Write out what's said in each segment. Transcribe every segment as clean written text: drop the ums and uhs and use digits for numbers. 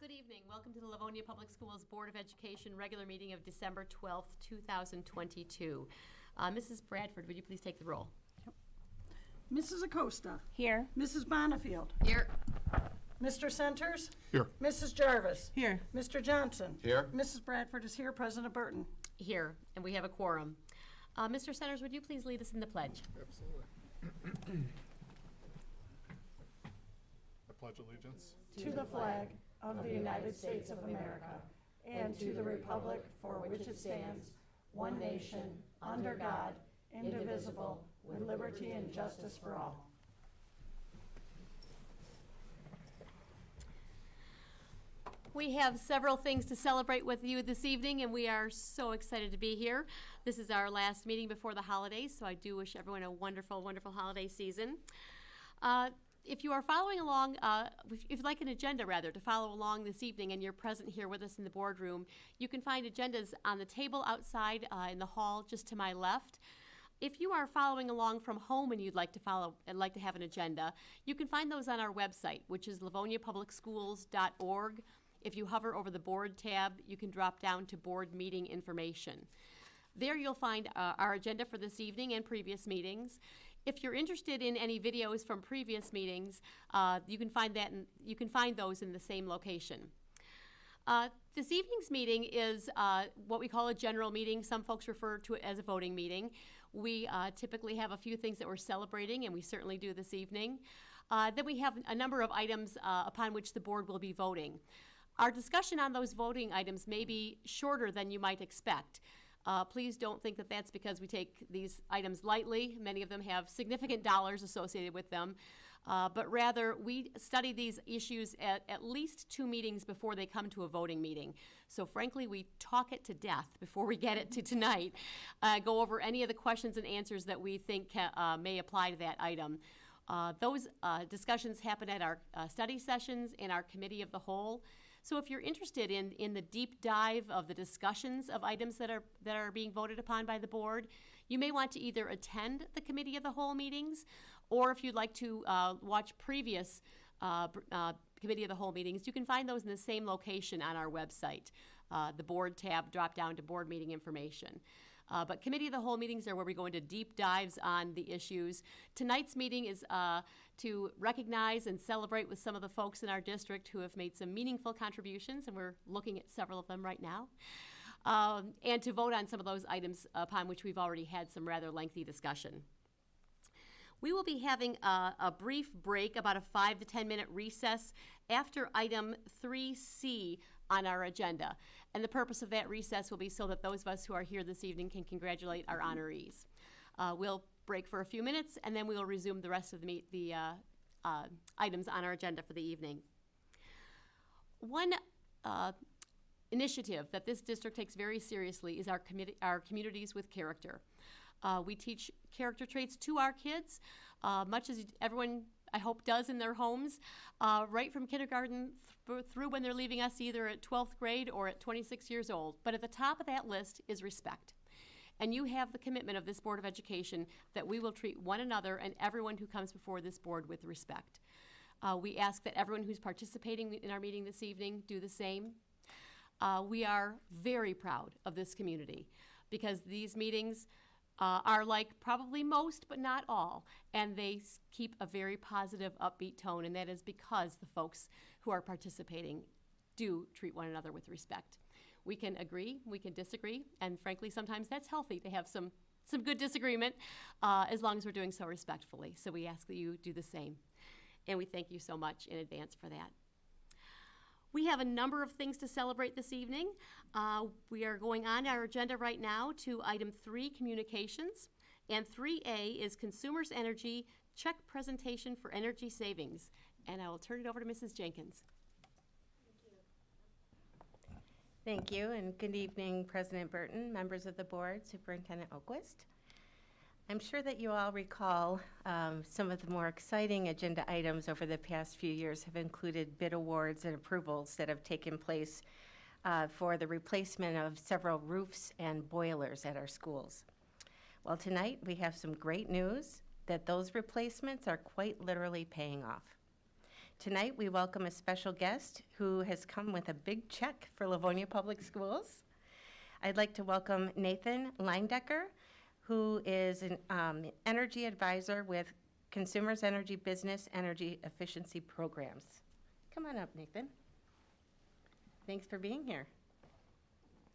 good evening. Welcome to the Livonia Public Schools Board of Education regular meeting of December 12th, 2022. Mrs. Bradford, would you please take the roll? Yep. Mrs. Acosta. Here. Mrs. Bonifield. Here. Mr. Centers. Here. Mrs. Jarvis. Here. Mr. Johnson. Here. Mrs. Bradford is here. President Burton. Here, and we have a quorum. Mr. Centers, would you please lead us in the pledge? Absolutely. I pledge allegiance To the flag of the United States of America and to the republic for which it stands, one nation, under God, indivisible, with liberty and justice for all. We have several things to celebrate with you this evening, and we are so excited to be here. This is our last meeting before the holidays, so I do wish everyone a wonderful, wonderful holiday season. If you are following along, if you'd like an agenda, rather, to follow along this evening and you're present here with us in the boardroom, you can find agendas on the table outside in the hall just to my left. If you are following along from home and you'd like to have an agenda, you can find those on our website, which is livoniapublicschools.org. If you hover over the board tab, you can drop down to board meeting information. There you'll find our agenda for this evening and previous meetings. If you're interested in any videos from previous meetings, you can find those in the same location. This evening's meeting is what we call a general meeting. Some folks refer to it as a voting meeting. We typically have a few things that we're celebrating, and we certainly do this evening. Then we have a number of items upon which the board will be voting. Our discussion on those voting items may be shorter than you might expect. Please don't think that that's because we take these items lightly. Many of them have significant dollars associated with them, but rather we study these issues at least 2 meetings before they come to a voting meeting. So frankly, we talk it to death before we get it to tonight, go over any of the questions and answers that we think may apply to that item. Those discussions happen at our study sessions in our committee of the whole. So if you're interested in the deep dive of the discussions of items that are being voted upon by the board, you may want to either attend the committee of the whole meetings, or if you'd like to watch previous committee of the whole meetings, you can find those in the same location on our website. The board tab, drop down to board meeting information. But committee of the whole meetings are where we go into deep dives on the issues. Tonight's meeting is to recognize and celebrate with some of the folks in our district who have made some meaningful contributions, and we're looking at several of them right now, and to vote on some of those items upon which we've already had some rather lengthy discussion. We will be having a brief break, about a 5 to 10 minute recess after item 3C on our agenda. And the purpose of that recess will be so that those of us who are here this evening can congratulate our honorees. We'll break for a few minutes, and then we will resume the rest of the items on our agenda for the evening. One initiative that this district takes very seriously is our communities with character. We teach character traits to our kids, much as everyone, I hope, does in their homes, right from kindergarten through when they're leaving us either at 12th grade or at 26 years old. But at the top of that list is respect. And you have the commitment of this Board of Education that we will treat one another and everyone who comes before this board with respect. We ask that everyone who's participating in our meeting this evening do the same. We are very proud of this community because these meetings are like probably most, but not all, and they keep a very positive, upbeat tone, and that is because the folks who are participating do treat one another with respect. We can agree, we can disagree, and frankly, sometimes that's healthy to have some good disagreement, as long as we're doing so respectfully. So we ask that you do the same, and we thank you so much in advance for that. We have a number of things to celebrate this evening. We are going on our agenda right now to item 3, communications, and 3A is consumers' energy check presentation for energy savings. And I will turn it over to Mrs. Jenkins. Thank you, and good evening, President Burton, members of the board, Superintendent Oquist. I'm sure that you all recall some of the more exciting agenda items over the past few years have included bid awards and approvals that have taken place for the replacement of several roofs and boilers at our schools. Well, tonight we have some great news that those replacements are quite literally paying off. Tonight, we welcome a special guest who has come with a big check for Livonia Public Schools. I'd like to welcome Nathan Leindecker, who is an energy advisor with Consumers Energy Business Energy Efficiency Programs. Come on up, Nathan. Thanks for being here.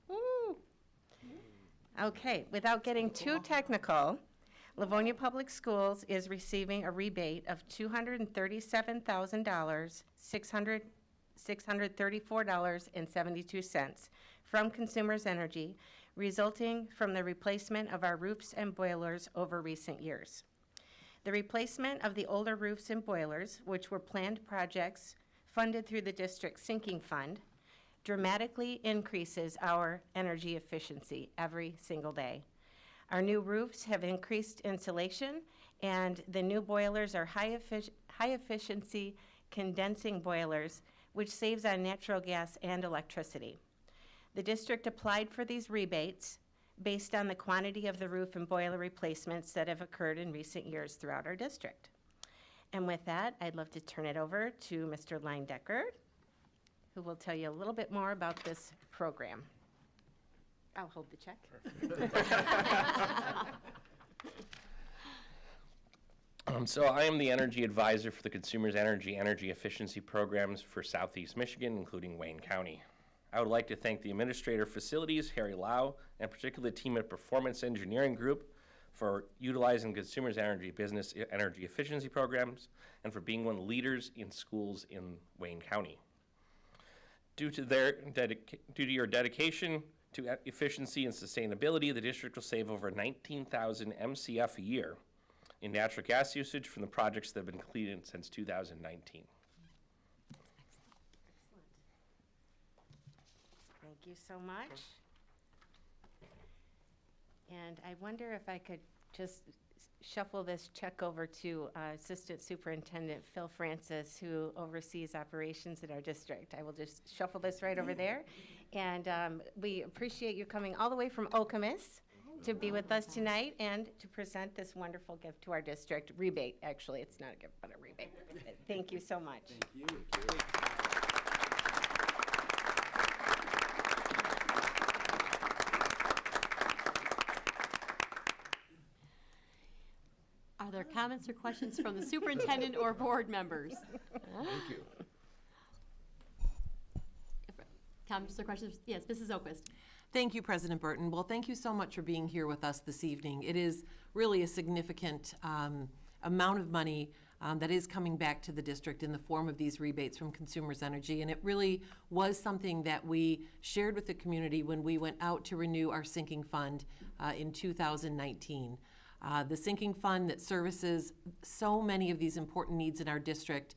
Woo. Okay, without getting too technical, Livonia Public Schools is receiving a rebate of $237,000, $634.72 from Consumers Energy, resulting from the replacement of our roofs and boilers over recent years. The replacement of the older roofs and boilers, which were planned projects funded through the district's sinking fund, dramatically increases our energy efficiency every single day. Our new roofs have increased insulation, and the new boilers are high efficiency condensing boilers, which saves on natural gas and electricity. The district applied for these rebates based on the quantity of the roof and boiler replacements that have occurred in recent years throughout our district. And with that, I'd love to turn it over to Mr. Leindecker, who will tell you a little bit more about this program. I'll hold the check. So I am the energy advisor for the Consumers Energy Efficiency Programs for Southeast Michigan, including Wayne County. I would like to thank the Administrator of Facilities, Harry Lau, and particularly the team at Performance Engineering Group for utilizing Consumers Energy Business Energy Efficiency Programs and for being one of the leaders in schools in Wayne County. Due to your dedication to efficiency and sustainability, the district will save over 19,000 MCF a year in natural gas usage from the projects that have been completed since 2019. Thank you so much. And I wonder if I could just shuffle this check over to Assistant Superintendent Phil Francis, who oversees operations at our district. I will just shuffle this right over there. And we appreciate you coming all the way from Okemos to be with us tonight and to present this wonderful gift to our district. Rebate, actually. It's not a gift, but a rebate. Thank you so much. Thank you. Are there comments or questions from the superintendent or board members? Thank you. Comments or questions? Yes, Mrs. Oquist. Thank you, President Burton. Well, thank you so much for being here with us this evening. It is really a significant amount of money that is coming back to the district in the form of these rebates from Consumers Energy, and it really was something that we shared with the community when we went out to renew our sinking fund in 2019. The sinking fund that services so many of these important needs in our district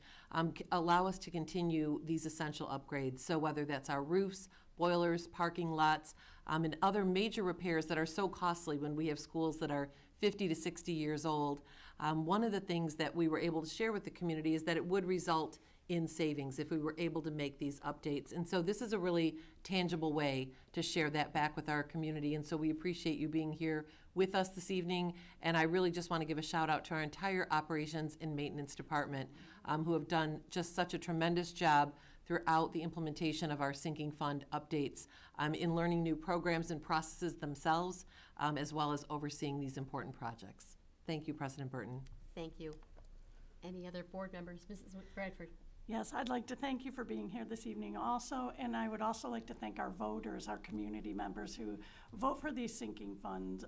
allow us to continue these essential upgrades. So whether that's our roofs, boilers, parking lots, and other major repairs that are so costly when we have schools that are 50 to 60 years old, one of the things that we were able to share with the community is that it would result in savings if we were able to make these updates. And so this is a really tangible way to share that back with our community. And so we appreciate you being here with us this evening. And I really just want to give a shout out to our entire operations and maintenance department who have done just such a tremendous job throughout the implementation of our sinking fund updates in learning new programs and processes themselves, as well as overseeing these important projects. Thank you, President Burton. Thank you. Any other board members? Mrs. Bradford. Yes, I'd like to thank you for being here this evening also, and I would also like to thank our voters, our community members who vote for these sinking fund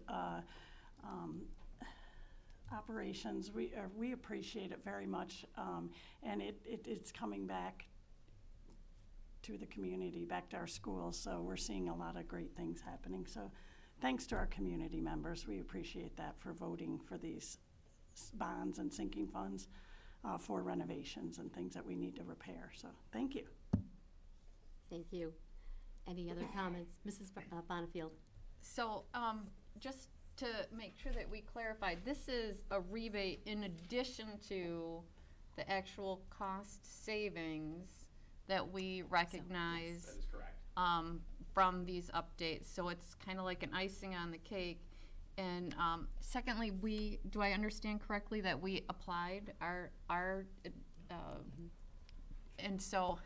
operations. We appreciate it very much, and it's coming back to the community, back to our schools, so we're seeing a lot of great things happening. So thanks to our community members. We appreciate that for voting for these bonds and sinking funds for renovations and things that we need to repair. So thank you. Thank you. Any other comments? Mrs. Bonifield. So just to make sure that we clarify, this is a rebate in addition to the actual cost savings that we recognize That is correct. from these updates. So it's kind of like an icing on the cake. And secondly, do I understand correctly that we applied our and so,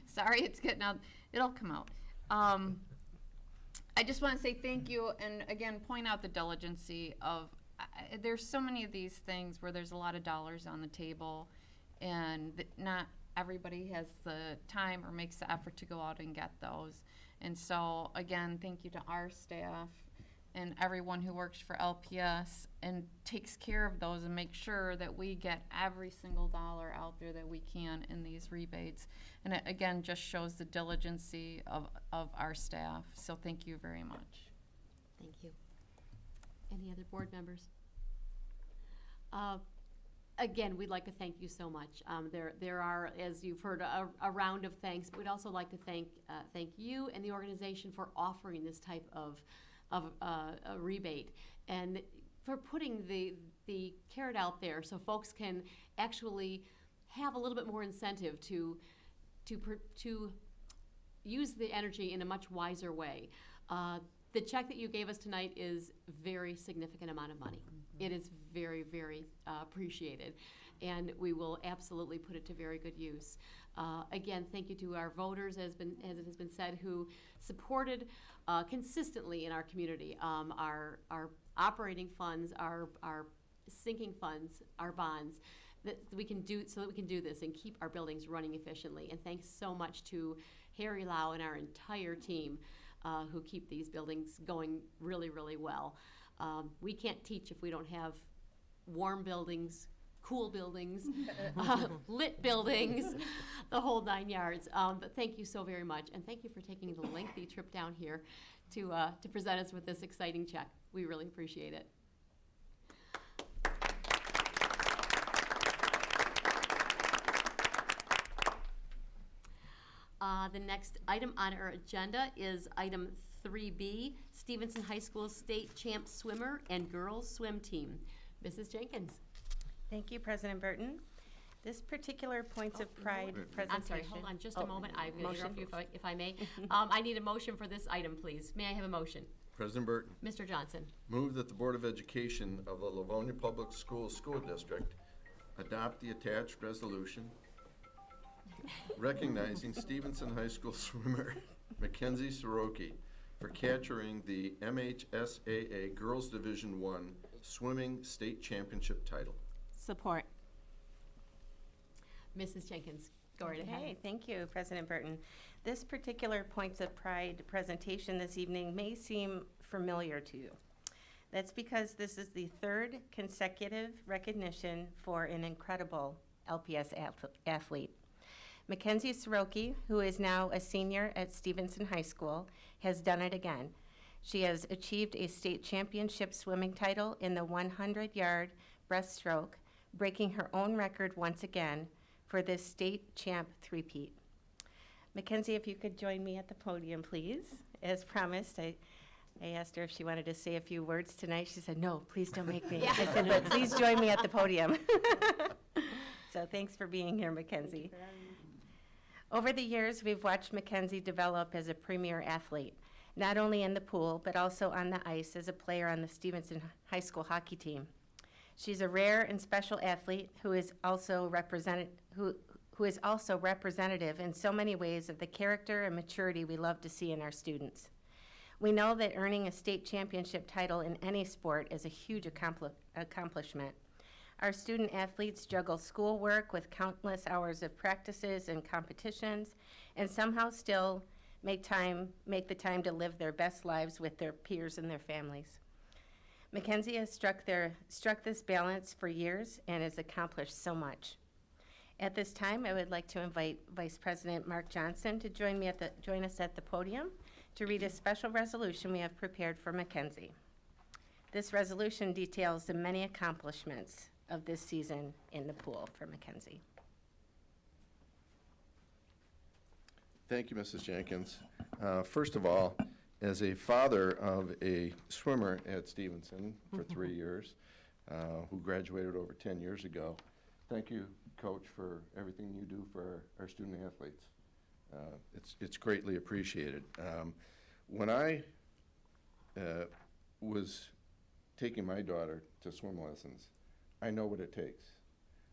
sorry, it's getting out, it'll come out. I just want to say thank you, and again, point out the diligency of, there's so many of these things where there's a lot of dollars on the table, and not everybody has the time or makes the effort to go out and get those. And so, again, thank you to our staff and everyone who works for LPS and takes care of those and makes sure that we get every single dollar out there that we can in these rebates. And it, again, just shows the diligency of our staff. So thank you very much. Thank you. Any other board members? Again, we'd like to thank you so much. There are, as you've heard, a round of thanks. We'd also like to thank you and the organization for offering this type of a rebate and for putting the carrot out there so folks can actually have a little bit more incentive to use the energy in a much wiser way. The check that you gave us tonight is very significant amount of money. It is very, very appreciated, and we will absolutely put it to very good use. Again, thank you to our voters, as it has been said, who supported consistently in our community. Our operating funds, our sinking funds, our bonds, that we can do so that we can do this and keep our buildings running efficiently. And thanks so much to Harry Lau and our entire team who keep these buildings going really, really well. We can't teach if we don't have warm buildings, cool buildings, lit buildings, the whole 9 yards. But thank you so very much, and thank you for taking the lengthy trip down here to present us with this exciting check. We really appreciate it. The next item on our agenda is item 3B, Stevenson High School State Champ Swimmer and Girls Swim Team. Mrs. Jenkins. Thank you, President Burton. This particular Points of Pride presentation. I'm sorry, hold on just a moment. I'm going to motion. interrupt you if I may. I need a motion for this item, please. May I have a motion? President Burton, Mr. Johnson. move that the Board of Education of the Livonia Public Schools School District adopt the attached resolution recognizing Stevenson High School swimmer Mackenzie Soroki for capturing the MHSAA Girls Division I Swimming State Championship title. Support. Mrs. Jenkins, go right ahead. Okay, thank you, President Burton. This particular Points of Pride presentation this evening may seem familiar to you. That's because this is the third consecutive recognition for an incredible LPS athlete. Mackenzie Soroki, who is now a senior at Stevenson High School, has done it again. She has achieved a state championship swimming title in the 100-yard breaststroke, breaking her own record once again for this state champ three-peat. Mackenzie, if you could join me at the podium, please. As promised, I asked her if she wanted to say a few words tonight. She said, no, please don't make me. I said, but please join me at the podium. So thanks for being here, Mackenzie. Over the years, we've watched Mackenzie develop as a premier athlete, not only in the pool, but also on the ice as a player on the Stevenson High School hockey team. She's a rare and special athlete who is also representative in so many ways of the character and maturity we love to see in our students. We know that earning a state championship title in any sport is a huge accomplishment. Our student athletes juggle schoolwork with countless hours of practices and competitions, and somehow still make the time to live their best lives with their peers and their families. Mackenzie has struck this balance for years and has accomplished so much. At this time, I would like to invite Vice President Mark Johnson to join us at the podium to read a special resolution we have prepared for Mackenzie. This resolution details the many accomplishments of this season in the pool for Mackenzie. Thank you, Mrs. Jenkins. First of all, as a father of a swimmer at Stevenson for 3 years, who graduated over 10 years ago, thank you, Coach, for everything you do for our student athletes. It's greatly appreciated. When I was taking my daughter to swim lessons, I know what it takes.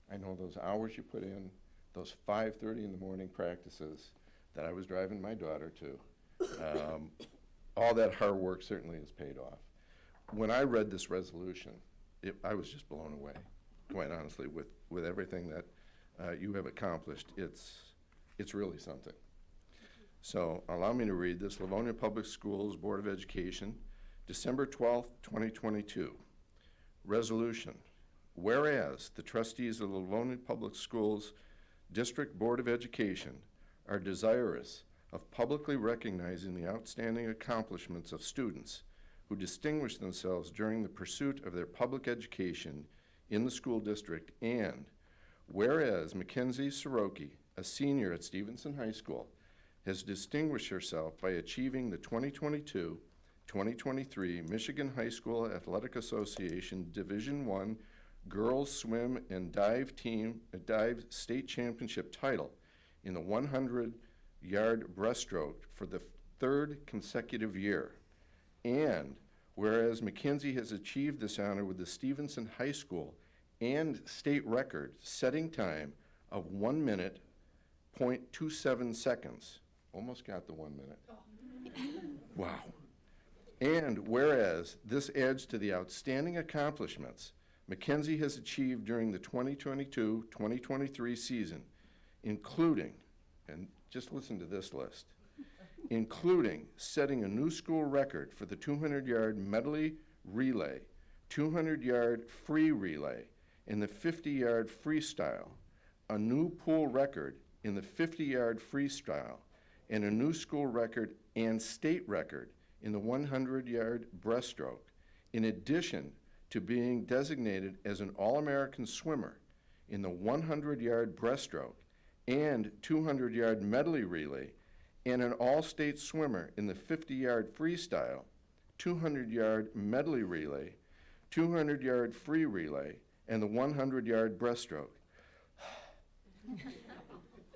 I know those hours you put in, those 5:30 in the morning practices that I was driving my daughter to, all that hard work certainly has paid off. When I read this resolution, I was just blown away, quite honestly, with everything that you have accomplished. It's really something. So allow me to read this. Livonia Public Schools Board of Education, December 12th, 2022. Resolution. Whereas the trustees of the Livonia Public Schools District Board of Education are desirous of publicly recognizing the outstanding accomplishments of students who distinguish themselves during the pursuit of their public education in the school district, and whereas Mackenzie Soroki, a senior at Stevenson High School, has distinguished herself by achieving the 2022-2023 Michigan High School Athletic Association Division I Girls Swim and Dive State Championship title in the 100-yard breaststroke for the third consecutive year. And whereas Mackenzie has achieved this honor with the Stevenson High School and state record setting time of 1 minute, 0.27 seconds. Almost got the 1 minute. Wow. And whereas this adds to the outstanding accomplishments Mackenzie has achieved during the 2022-2023 season, including, and just listen to this list, including setting a new school record for the 200-yard medley relay, 200-yard free relay, and the 50-yard freestyle, a new pool record in the 50-yard freestyle, and a new school record and state record in the 100-yard breaststroke, in addition to being designated as an All-American swimmer in the 100-yard breaststroke and 200-yard medley relay, and an all-state swimmer in the 50-yard freestyle, 200-yard medley relay, 200-yard free relay, and the 100-yard breaststroke.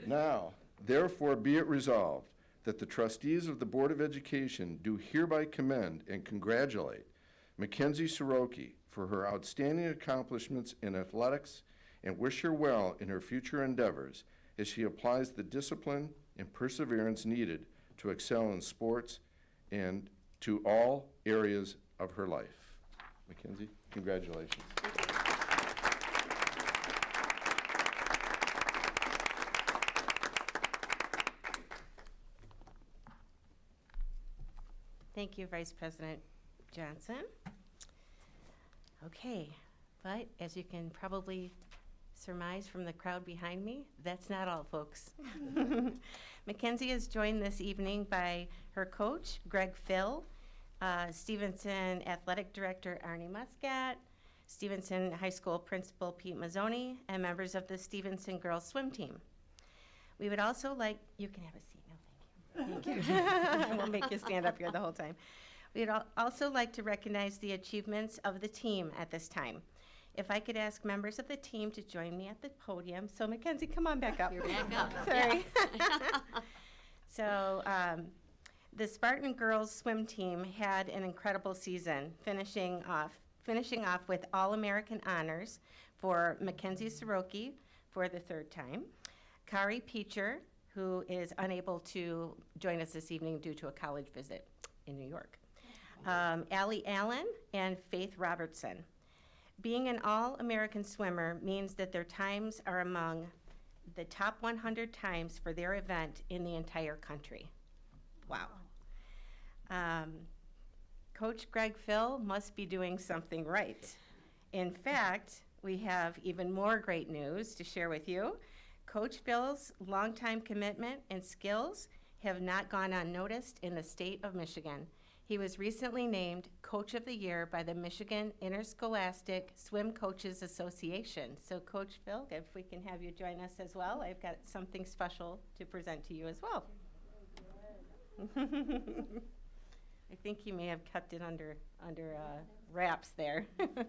Now, therefore be it resolved that the trustees of the Board of Education do hereby commend and congratulate Mackenzie Soroki for her outstanding accomplishments in athletics and wish her well in her future endeavors as she applies the discipline and perseverance needed to excel in sports and to all areas of her life. Mackenzie, congratulations. Thank you, Vice President Johnson. Okay, but as you can probably surmise from the crowd behind me, that's not all, folks. Mackenzie is joined this evening by her coach, Greg Phil, Stevenson Athletic Director Arnie Muscat, Stevenson High School Principal Pete Mazzoni, and members of the Stevenson Girls Swim Team. We would also like, you can have a seat now, thank you. Thank you. I won't make you stand up here the whole time. We'd also like to recognize the achievements of the team at this time. If I could ask members of the team to join me at the podium. So Mackenzie, come on back up. You're back up. Sorry. So the Spartan girls swim team had an incredible season, finishing off with All-American honors for Mackenzie Soroki for the third time, Kari Peacher, who is unable to join us this evening due to a college visit in New York, Allie Allen, and Faith Robertson. Being an All-American swimmer means that their times are among the top 100 times for their event in the entire country. Wow. Coach Greg Phil must be doing something right. In fact, we have even more great news to share with you. Coach Phil's longtime commitment and skills have not gone unnoticed in the state of Michigan. He was recently named Coach of the Year by the Michigan Interscholastic Swim Coaches Association. So Coach Phil, if we can have you join us as well, I've got something special to present to you as well. I think you may have kept it under wraps there. Okay.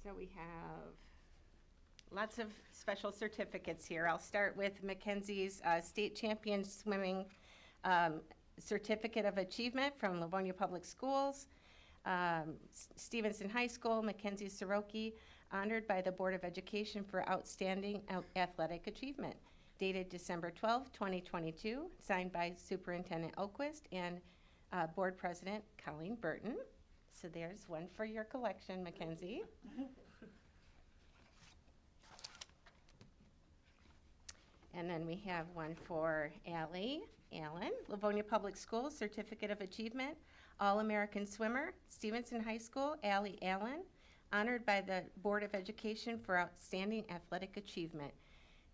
So we have lots of special certificates here. I'll start with Mackenzie's state champion swimming certificate of achievement from Livonia Public Schools, Stevenson High School, Mackenzie Soroki, honored by the Board of Education for outstanding athletic achievement, dated December 12, 2022, signed by Superintendent Oquist and Board President Colleen Burton. So there's one for your collection, Mackenzie. And then we have one for Allie Allen, Livonia Public Schools, Certificate of Achievement, All-American Swimmer, Stevenson High School, Allie Allen, honored by the Board of Education for outstanding athletic achievement,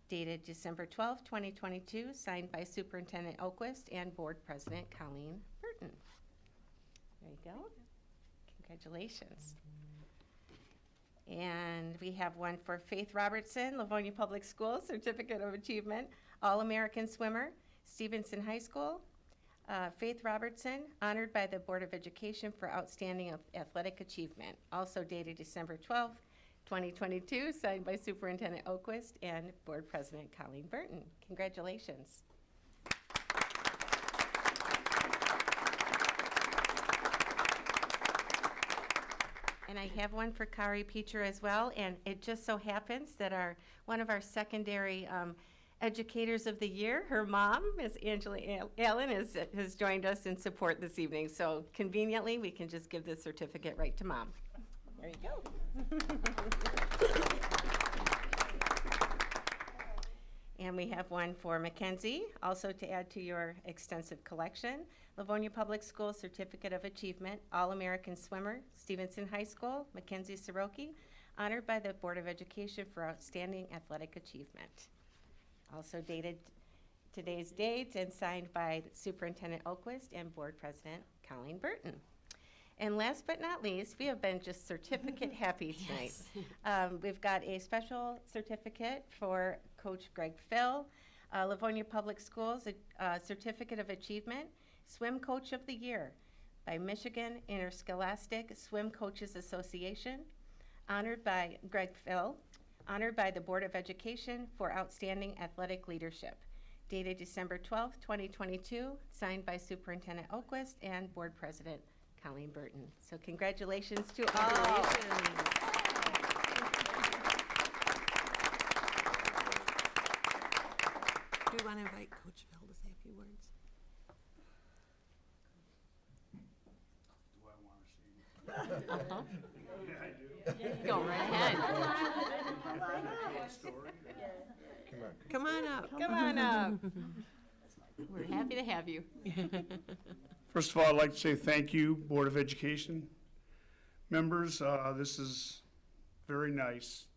dated December 12, 2022, signed by Superintendent Oquist and Board President Colleen Burton. There you go. Congratulations. And we have one for Faith Robertson, Livonia Public Schools, Certificate of Achievement, All-American Swimmer, Stevenson High School. Faith Robertson, honored by the Board of Education for outstanding athletic achievement, also dated December 12, 2022, signed by Superintendent Oquist and Board President Colleen Burton. Congratulations. And I have one for Kari Peacher as well, and it just so happens that one of our secondary educators of the year, her mom, Ms. Angela Allen, has joined us in support this evening. So conveniently, we can just give the certificate right to mom. There you go. And we have one for Mackenzie, also to add to your extensive collection. Livonia Public Schools Certificate of Achievement, All-American Swimmer, Stevenson High School, Mackenzie Soroki, honored by the Board of Education for outstanding athletic achievement. Also dated today's date and signed by Superintendent Oquist and Board President Colleen Burton. And last but not least, we have been just certificate happy tonight. We've got a special certificate for Coach Greg Phil, Livonia Public Schools, a Certificate of Achievement, Swim Coach of the Year by Michigan Interscholastic Swim Coaches Association, honored by Greg Phil, honored by the Board of Education for outstanding athletic leadership, dated December 12, 2022, signed by Superintendent Oquist and Board President Colleen Burton. So congratulations to all. Do you want to invite Coach Phil to say a few words? Go right ahead. Come on up. Come on up. We're happy to have you. First of all, I'd like to say thank you, Board of Education members. This is very nice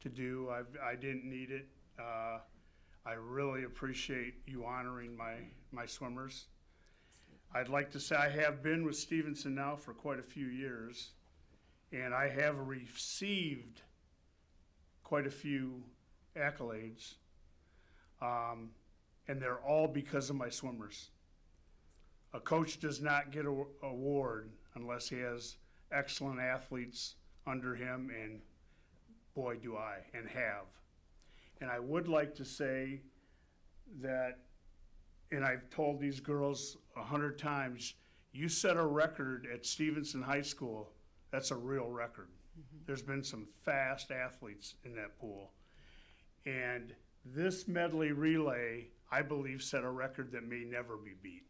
to do. I didn't need it. I really appreciate you honoring my swimmers. I'd like to say I have been with Stevenson now for quite a few years, and I have received quite a few accolades, and they're all because of my swimmers. A coach does not get an award unless he has excellent athletes under him, and boy, do I, and have. And I would like to say that, and I've told these girls 100 times, you set a record at Stevenson High School, that's a real record. There's been some fast athletes in that pool. And this medley relay, I believe, set a record that may never be beat.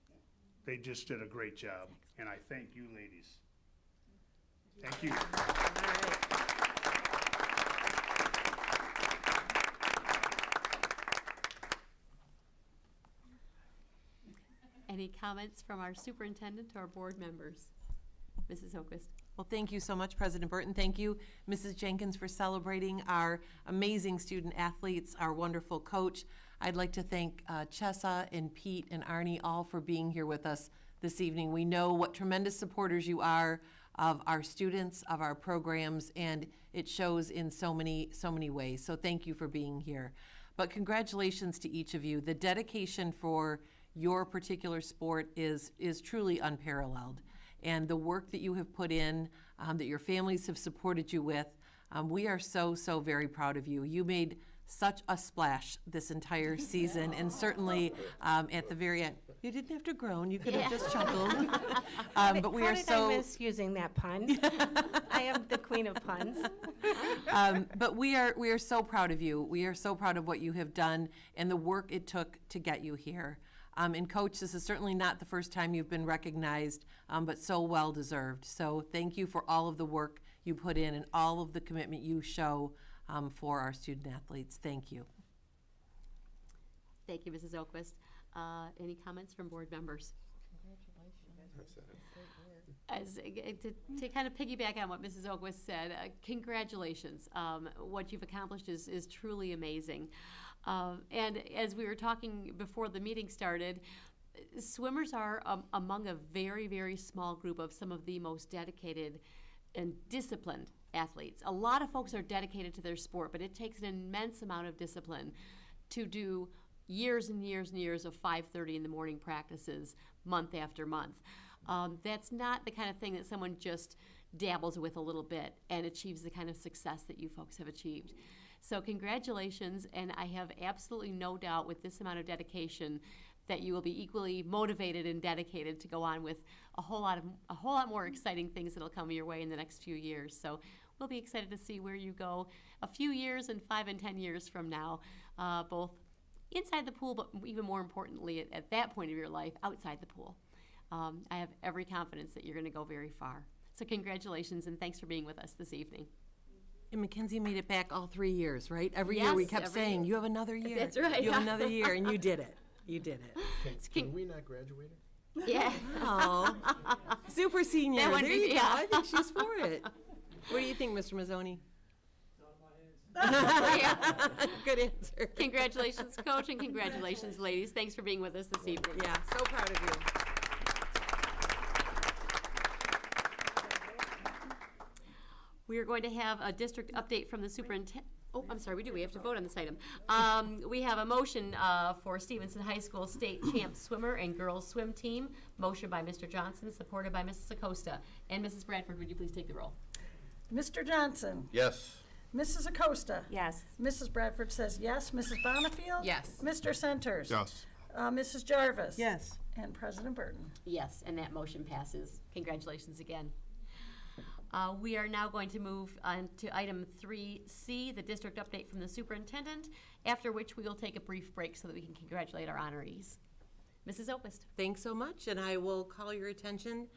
They just did a great job, and I thank you, ladies. Thank you. Any comments from our superintendent or board members? Mrs. Oquist. Well, thank you so much, President Burton. Thank you, Mrs. Jenkins, for celebrating our amazing student athletes, our wonderful coach. I'd like to thank Chessa and Pete and Arnie all for being here with us this evening. We know what tremendous supporters you are of our students, of our programs, and it shows in so many ways. So thank you for being here. But congratulations to each of you. The dedication for your particular sport is truly unparalleled. And the work that you have put in, that your families have supported you with, we are so very proud of you. You made such a splash this entire season, and certainly at the very end. You didn't have to groan. You could have just chuckled. But we How are did so. I miss using that pun? I am the queen of puns. But we are so proud of you. We are so proud of what you have done and the work it took to get you here. And Coach, this is certainly not the first time you've been recognized, but so well deserved. So thank you for all of the work you put in and all of the commitment you show for our student athletes. Thank you. Thank you, Mrs. Oquist. Any comments from board members? To kind of piggyback on what Mrs. Oquist said, congratulations. What you've accomplished is truly amazing. And as we were talking before the meeting started, swimmers are among a very, very small group of some of the most dedicated and disciplined athletes. A lot of folks are dedicated to their sport, but it takes an immense amount of discipline to do years and years and years of 5:30 in the morning practices month after month. That's not the kind of thing that someone just dabbles with a little bit and achieves the kind of success that you folks have achieved. So congratulations, and I have absolutely no doubt with this amount of dedication that you will be equally motivated and dedicated to go on with a whole lot more exciting things that'll come your way in the next few years. So we'll be excited to see where you go a few years and 5 and 10 years from now, both inside the pool, but even more importantly, at that point of your life, outside the pool. I have every confidence that you're going to go very far. So congratulations, and thanks for being with us this evening. And Mackenzie made it back all 3 years, right? Every year we Yes, kept every saying, year. you have another year. That's right, You have yeah. another year, and you did it. You did it. Can we not graduate her? Yeah. Oh, super senior. That There one, you go. yeah. I think she's for it. What do you think, Mr. Mazzoni? Good answer. Congratulations, Coach, and congratulations, ladies. Thanks for being with us this evening. Yeah, so proud of you. We are going to have a district update from the superintendent. Oh, I'm sorry, we do. We have to vote on this item. We have a motion for Stevenson High School State Champ Swimmer and Girls Swim Team. Motion by Mr. Johnson, supported by Mrs. Acosta. And Mrs. Bradford, would you please take the roll? Mr. Johnson? Yes. Mrs. Acosta? Yes. Mrs. Bradford says yes. Mrs. Bonifield? Yes. Mr. Centers? Yes. Mrs. Jarvis? Yes. And President Burton. Yes, and that motion passes. Congratulations again. We are now going to move on to item 3C, the district update from the superintendent, after which we will take a brief break so that we can congratulate our honorees. Mrs. Opist. Thanks so much, and I will call your attention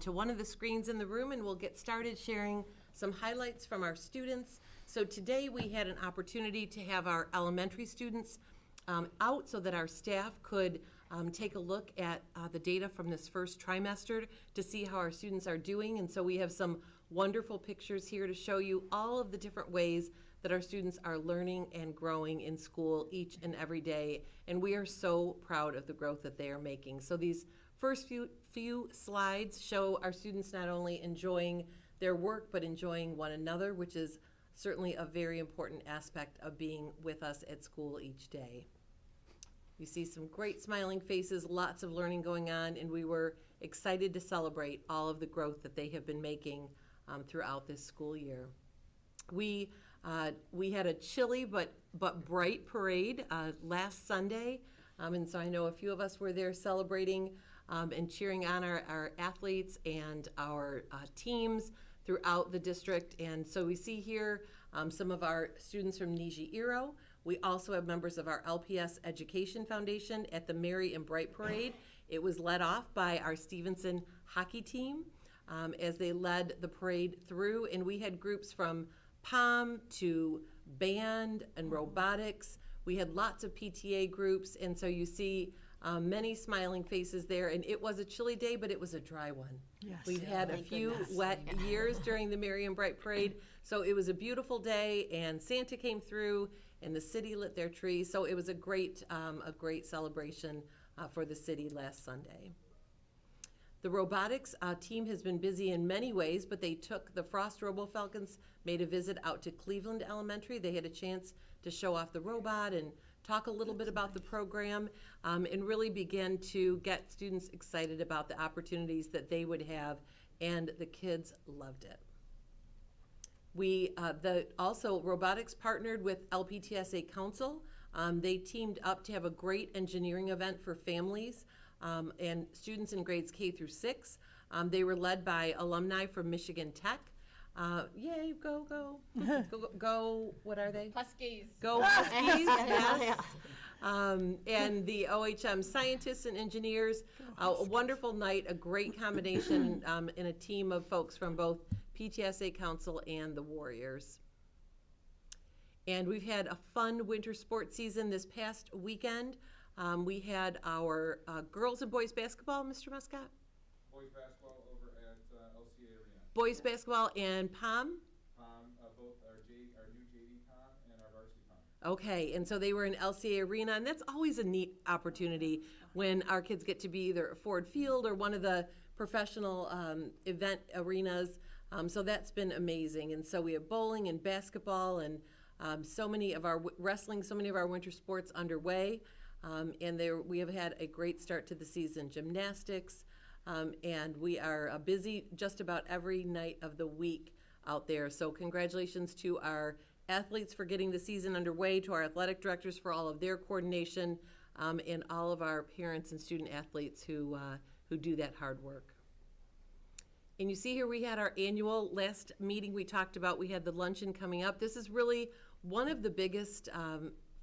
to one of the screens in the room, and we'll get started sharing some highlights from our students. So today we had an opportunity to have our elementary students out so that our staff could take a look at the data from this first trimester to see how our students are doing. And so we have some wonderful pictures here to show you all of the different ways that our students are learning and growing in school each and every day. And we are so proud of the growth that they are making. So these first few slides show our students not only enjoying their work, but enjoying one another, which is certainly a very important aspect of being with us at school each day. You see some great smiling faces, lots of learning going on, and we were excited to celebrate all of the growth that they have been making throughout this school year. We had a chilly but bright parade last Sunday, and so I know a few of us were there celebrating and cheering on our athletes and our teams throughout the district. And so we see here some of our students from Niji Iro. We also have members of our LPS Education Foundation at the Merry and Bright Parade. It was led off by our Stevenson hockey team as they led the parade through, and we had groups from POM to band and robotics. We had lots of PTA groups, and so you see many smiling faces there, and it was a chilly day, but it was a dry one. Yes. We've had a few wet years during the Merry and Bright Parade, so it was a beautiful day, and Santa came through, and the city lit their trees, so it was a great celebration for the city last Sunday. The robotics team has been busy in many ways, but they took the Frost Robo Falcons, made a visit out to Cleveland Elementary. They had a chance to show off the robot and talk a little bit about the program and really begin to get students excited about the opportunities that they would have, and the kids loved it. Also, robotics partnered with LPTSA Council. They teamed up to have a great engineering event for families and students in grades K through 6. They were led by alumni from Michigan Tech. Yay, go, go, go, go, what are they? Huskies. Go Huskies, yes. And the OHM scientists and engineers. A wonderful night, a great combination in a team of folks from both PTSA Council and the Warriors. And we've had a fun winter sports season this past weekend. We had our girls and boys basketball, Mr. Muscat? Boys basketball over at LCA Arena. Boys basketball and POM? Both our new JV POM and our varsity POM. Okay, and so they were in LCA Arena, and that's always a neat opportunity when our kids get to be either at Ford Field or one of the professional event arenas. So that's been amazing. And so we have bowling and basketball and so many of our wrestling, so many of our winter sports underway. And we have had a great start to the season. Gymnastics, and we are busy just about every night of the week out there. So congratulations to our athletes for getting the season underway, to our athletic directors for all of their coordination, and all of our parents and student athletes who do that hard work. And you see here we had our annual, last meeting we talked about, we had the luncheon coming up. This is really one of the biggest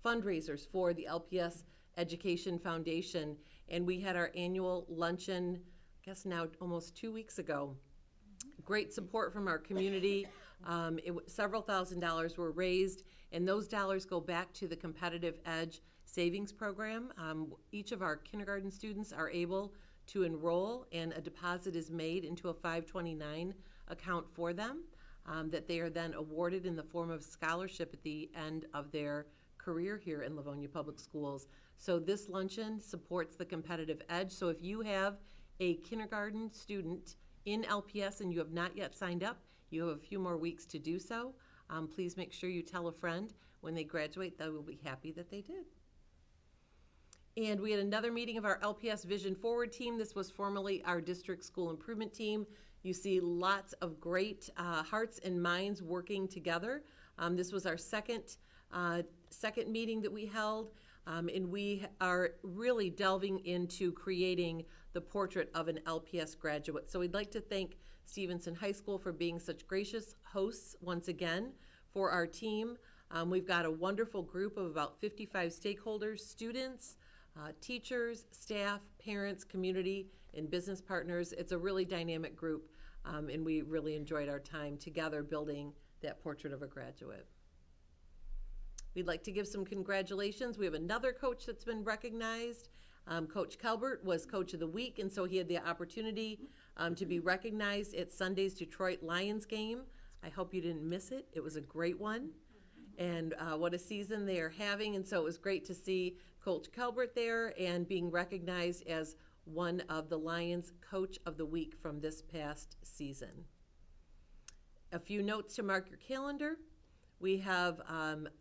fundraisers for the LPS Education Foundation. And we had our annual luncheon, I guess now almost 2 weeks ago. Great support from our community. Several $1,000s were raised, and those dollars go back to the Competitive Edge Savings Program. Each of our kindergarten students are able to enroll, and a deposit is made into a 529 account for them that they are then awarded in the form of scholarship at the end of their career here in Livonia Public Schools. So this luncheon supports the Competitive Edge. So if you have a kindergarten student in LPS and you have not yet signed up, you have a few more weeks to do so. Please make sure you tell a friend when they graduate. They will be happy that they did. And we had another meeting of our LPS Vision Forward team. This was formerly our district school improvement team. You see lots of great hearts and minds working together. This was our second meeting that we held, and we are really delving into creating the portrait of an LPS graduate. So we'd like to thank Stevenson High School for being such gracious hosts once again for our team. We've got a wonderful group of about 55 stakeholders, students, teachers, staff, parents, community, and business partners. It's a really dynamic group, and we really enjoyed our time together building that portrait of a graduate. We'd like to give some congratulations. We have another coach that's been recognized. Coach Kelbert was Coach of the Week, and so he had the opportunity to be recognized at Sunday's Detroit Lions game. I hope you didn't miss it. It was a great one. And what a season they are having. And so it was great to see Coach Kelbert there and being recognized as one of the Lions Coach of the Week from this past season. A few notes to mark your calendar. We have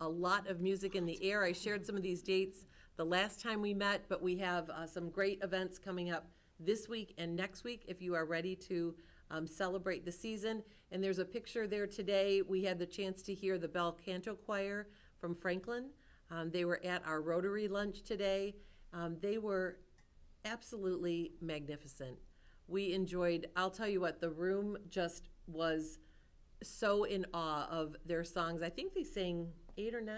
a lot of music in the air. I shared some of these dates the last time we met, but we have some great events coming up this week and next week if you are ready to celebrate the season. And there's a picture there today. We had the chance to hear the Bel Canto Choir from Franklin. They were at our Rotary lunch today. They were absolutely magnificent. We enjoyed, I'll tell you what, the room just was so in awe of their songs. I think they sang 8 or 9?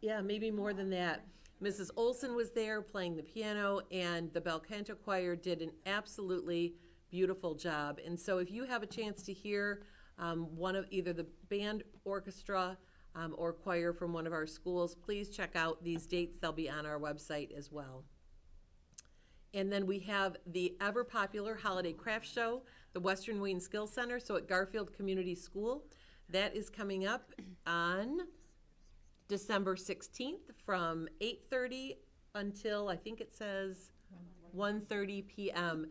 Yeah, maybe more than that. Mrs. Olson was there playing the piano, and the Bel Canto Choir did an absolutely beautiful job. And so if you have a chance to hear one of either the band, orchestra, or choir from one of our schools, please check out these dates. They'll be on our website as well. And then we have the ever-popular Holiday Craft Show, the Western Wayne Skills Center, so at Garfield Community School. That is coming up on December 16th from 8:30 until, I think it says 1:30 p.m.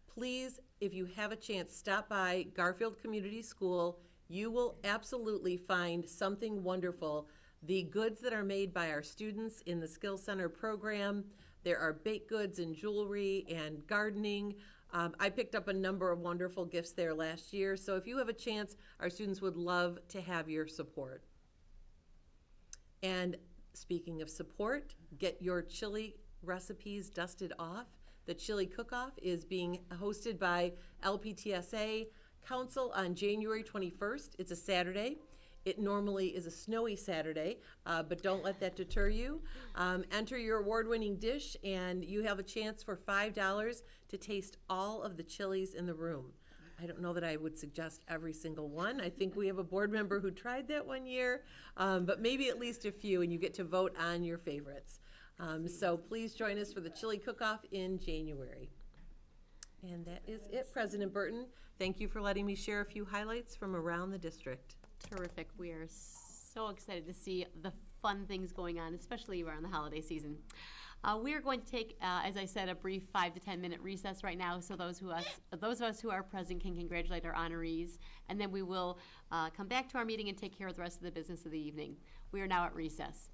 Please, if you have a chance, stop by Garfield Community School. You will absolutely find something wonderful. The goods that are made by our students in the Skills Center program, there are baked goods and jewelry and gardening. I picked up a number of wonderful gifts there last year, so if you have a chance, our students would love to have your support. And speaking of support, get your chili recipes dusted off. The chili cook-off is being hosted by LPTSA Council on January 21st. It's a Saturday. It normally is a snowy Saturday, but don't let that deter you. Enter your award-winning dish, and you have a chance for $5 to taste all of the chilies in the room. I don't know that I would suggest every single one. I think we have a board member who tried that one year, but maybe at least a few, and you get to vote on your favorites. So please join us for the chili cook-off in January. And that is it, President Burton. Thank you for letting me share a few highlights from around the district. Terrific. We are so excited to see the fun things going on, especially around the holiday season. We are going to take, as I said, a brief 5 to 10 minute recess right now, so those of us who are present can congratulate our honorees, and then we will come back to our meeting and take care of the rest of the business of the evening. We are now at recess.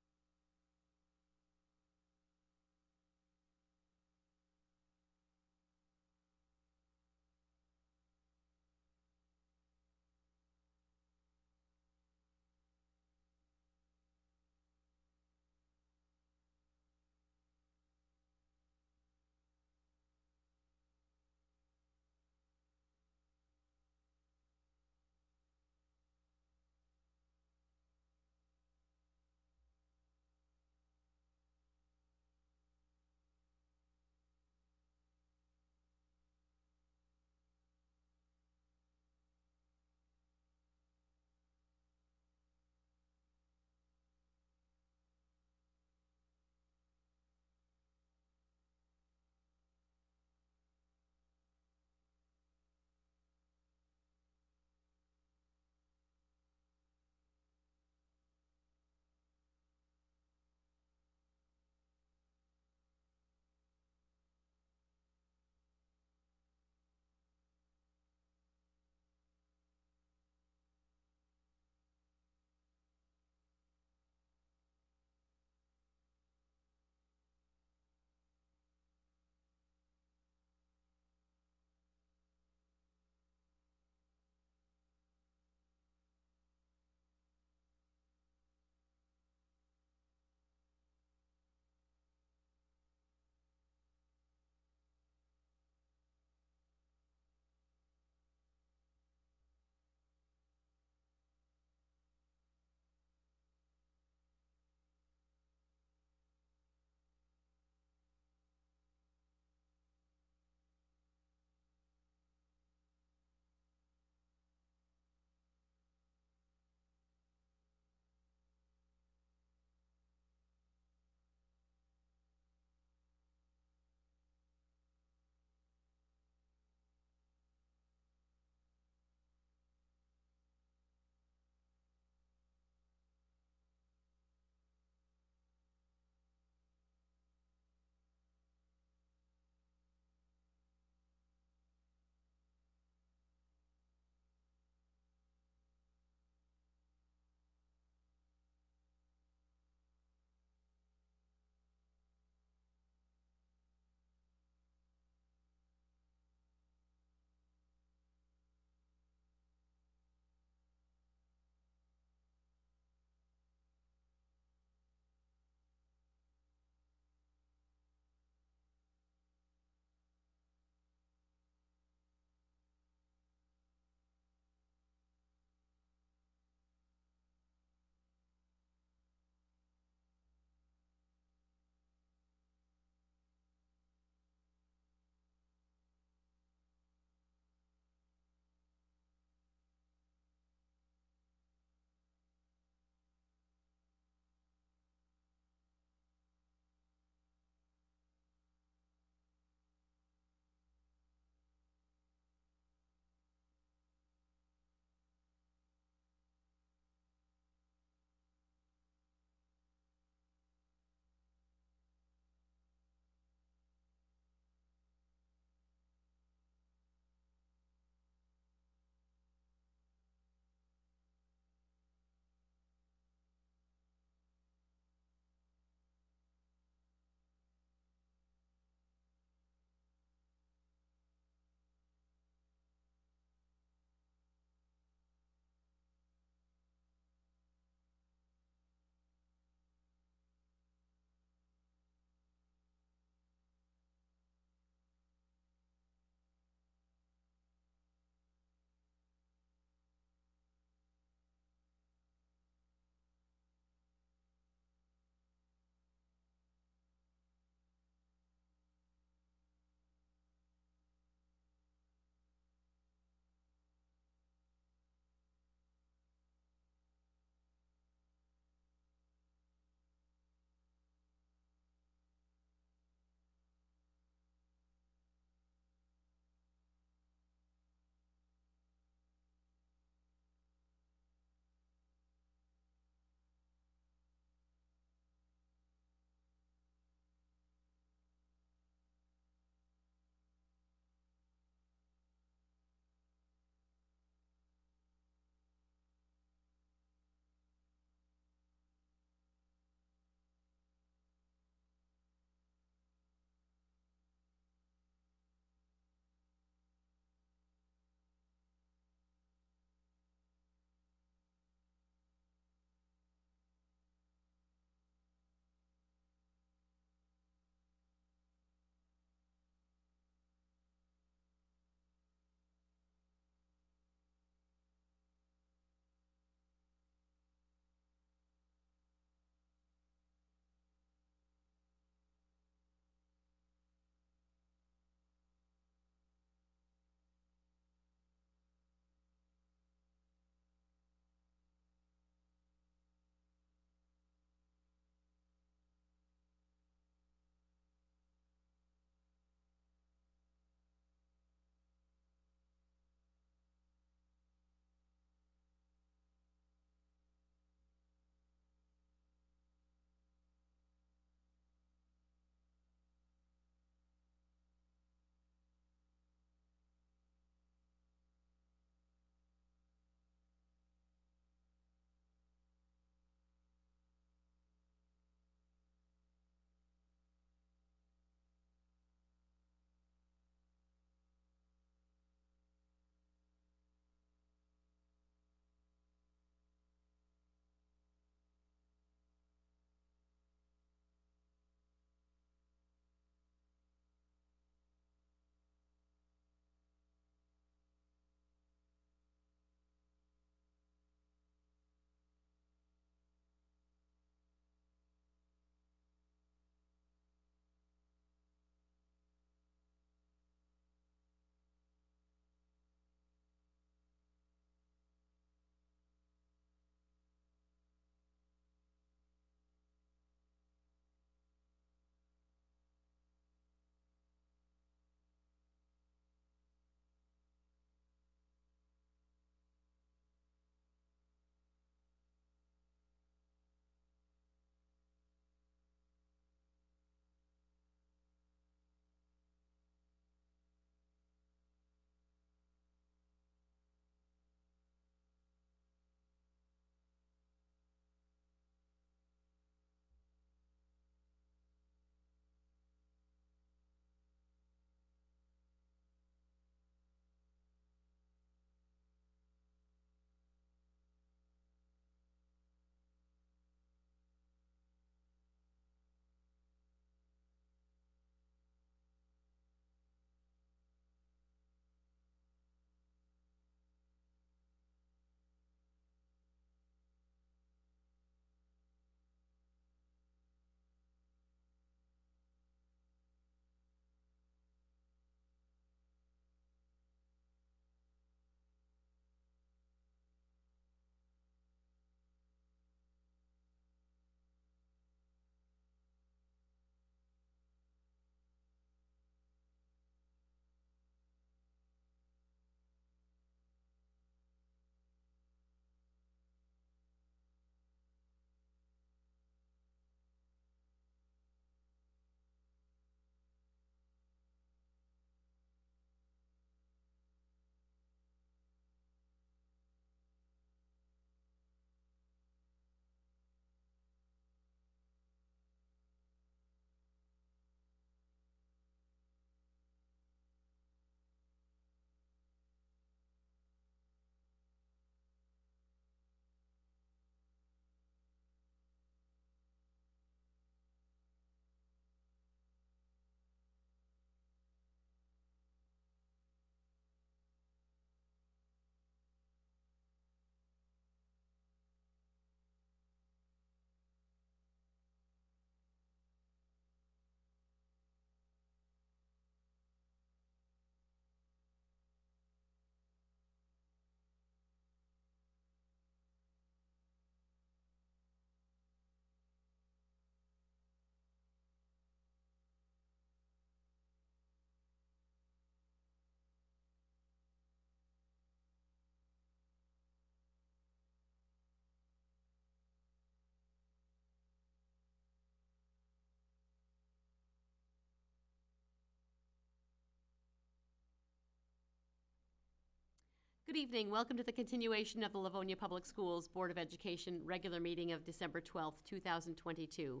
Good evening. Welcome to the continuation of the Livonia Public Schools Board of Education regular meeting of December 12th, 2022.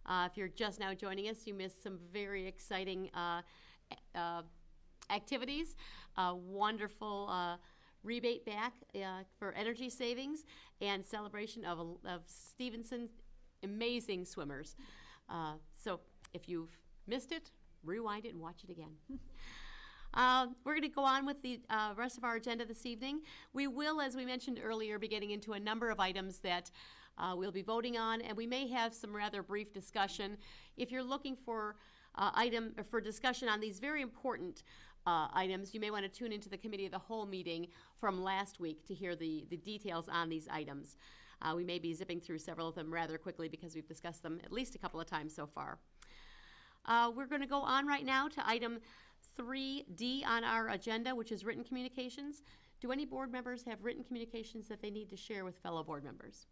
If you're just now joining us, you missed some very exciting activities. Wonderful rebate back for energy savings and celebration of Stevenson's amazing swimmers. So if you've missed it, rewind it and watch it again. We're going to go on with the rest of our agenda this evening. We will, as we mentioned earlier, be getting into a number of items that we'll be voting on, and we may have some rather brief discussion. If you're looking for for discussion on these very important items, you may want to tune into the Committee of the Whole meeting from last week to hear the details on these items. We may be zipping through several of them rather quickly because we've discussed them at least a couple of times so far. We're going to go on right now to item 3D on our agenda, which is written communications. Do any board members have written communications that they need to share with fellow board members?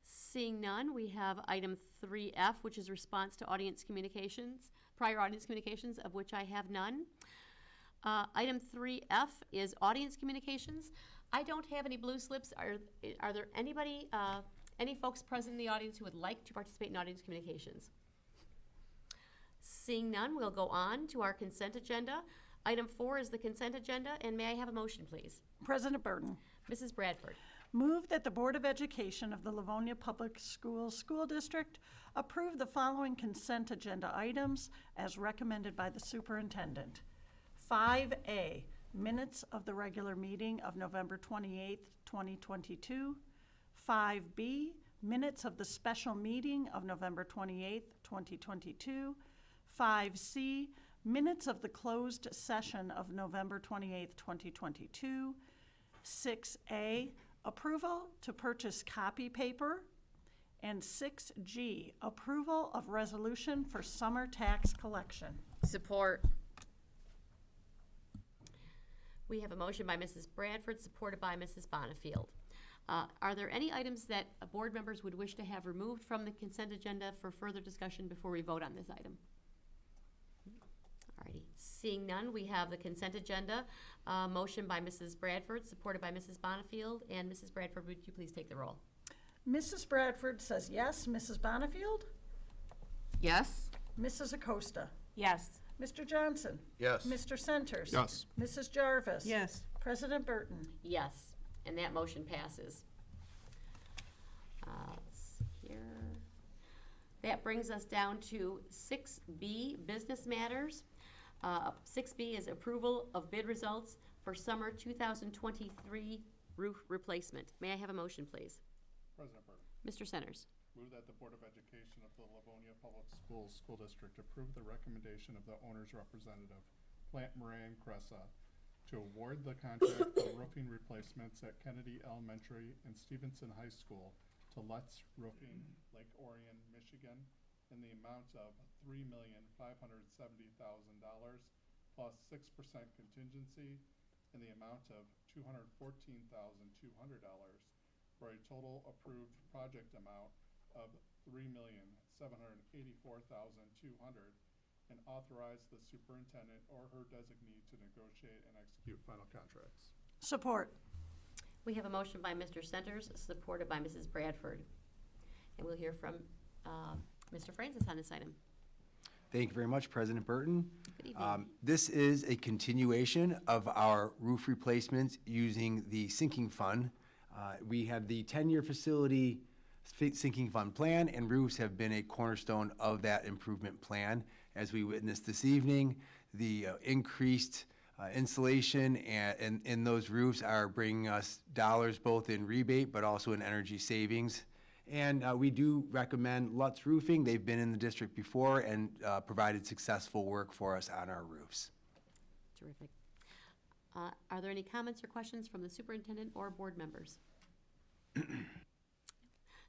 Seeing none, we have item 3F, which is response to audience communications, prior audience communications, of which I have none. Item 3F is audience communications. I don't have any blue slips. Are there any folks present in the audience who would like to participate in audience communications? Seeing none, we'll go on to our consent agenda. Item 4 is the consent agenda, and may I have a motion, please? President Burton. Mrs. Bradford. Move that the Board of Education of the Livonia Public Schools School District approve the following consent agenda items as recommended by the superintendent. 5A, minutes of the regular meeting of November 28th, 2022. 5B, minutes of the special meeting of November 28th, 2022. 5C, minutes of the closed session of November 28th, 2022. 6A, approval to purchase copy paper. And 6G, approval of resolution for summer tax collection. Support. We have a motion by Mrs. Bradford, supported by Mrs. Bonifield. Are there any items that board members would wish to have removed from the consent agenda for further discussion before we vote on this item? Alrighty, seeing none, we have the consent agenda. Motion by Mrs. Bradford, supported by Mrs. Bonifield. And Mrs. Bradford, would you please take the roll? Mrs. Bradford says yes. Mrs. Bonifield? Yes. Mrs. Acosta? Yes. Mr. Johnson? Yes. Mr. Centers? Yes. Mrs. Jarvis? Yes. President Burton? Yes, and that motion passes. Let's see here. That brings us down to 6B, business matters. 6B is approval of bid results for summer 2023 roof replacement. May I have a motion, please? President Burton. Mr. Centers. Move that the Board of Education of the Livonia Public Schools School District approve the recommendation of the owner's representative, Plant Moran Cressa, to award the contract for roofing replacements at Kennedy Elementary and Stevenson High School to Let's Roofing, Lake Orion, Michigan, in the amount of $3,570,000 plus 6% contingency in the amount of $214,200 for a total approved project amount of $3,784,200, and authorize the superintendent or her designee to negotiate and execute final contracts. Support. We have a motion by Mr. Centers, supported by Mrs. Bradford. And we'll hear from Mr. Francis on this item. Thank you very much, President Burton. Good evening. This is a continuation of our roof replacements using the sinking fund. We have the 10-year facility sinking fund plan, and roofs have been a cornerstone of that improvement plan. As we witnessed this evening, the increased insulation in those roofs are bringing us dollars both in rebate but also in energy savings. And we do recommend Lutz Roofing. They've been in the district before and provided successful work for us on our roofs. Terrific. Are there any comments or questions from the superintendent or board members?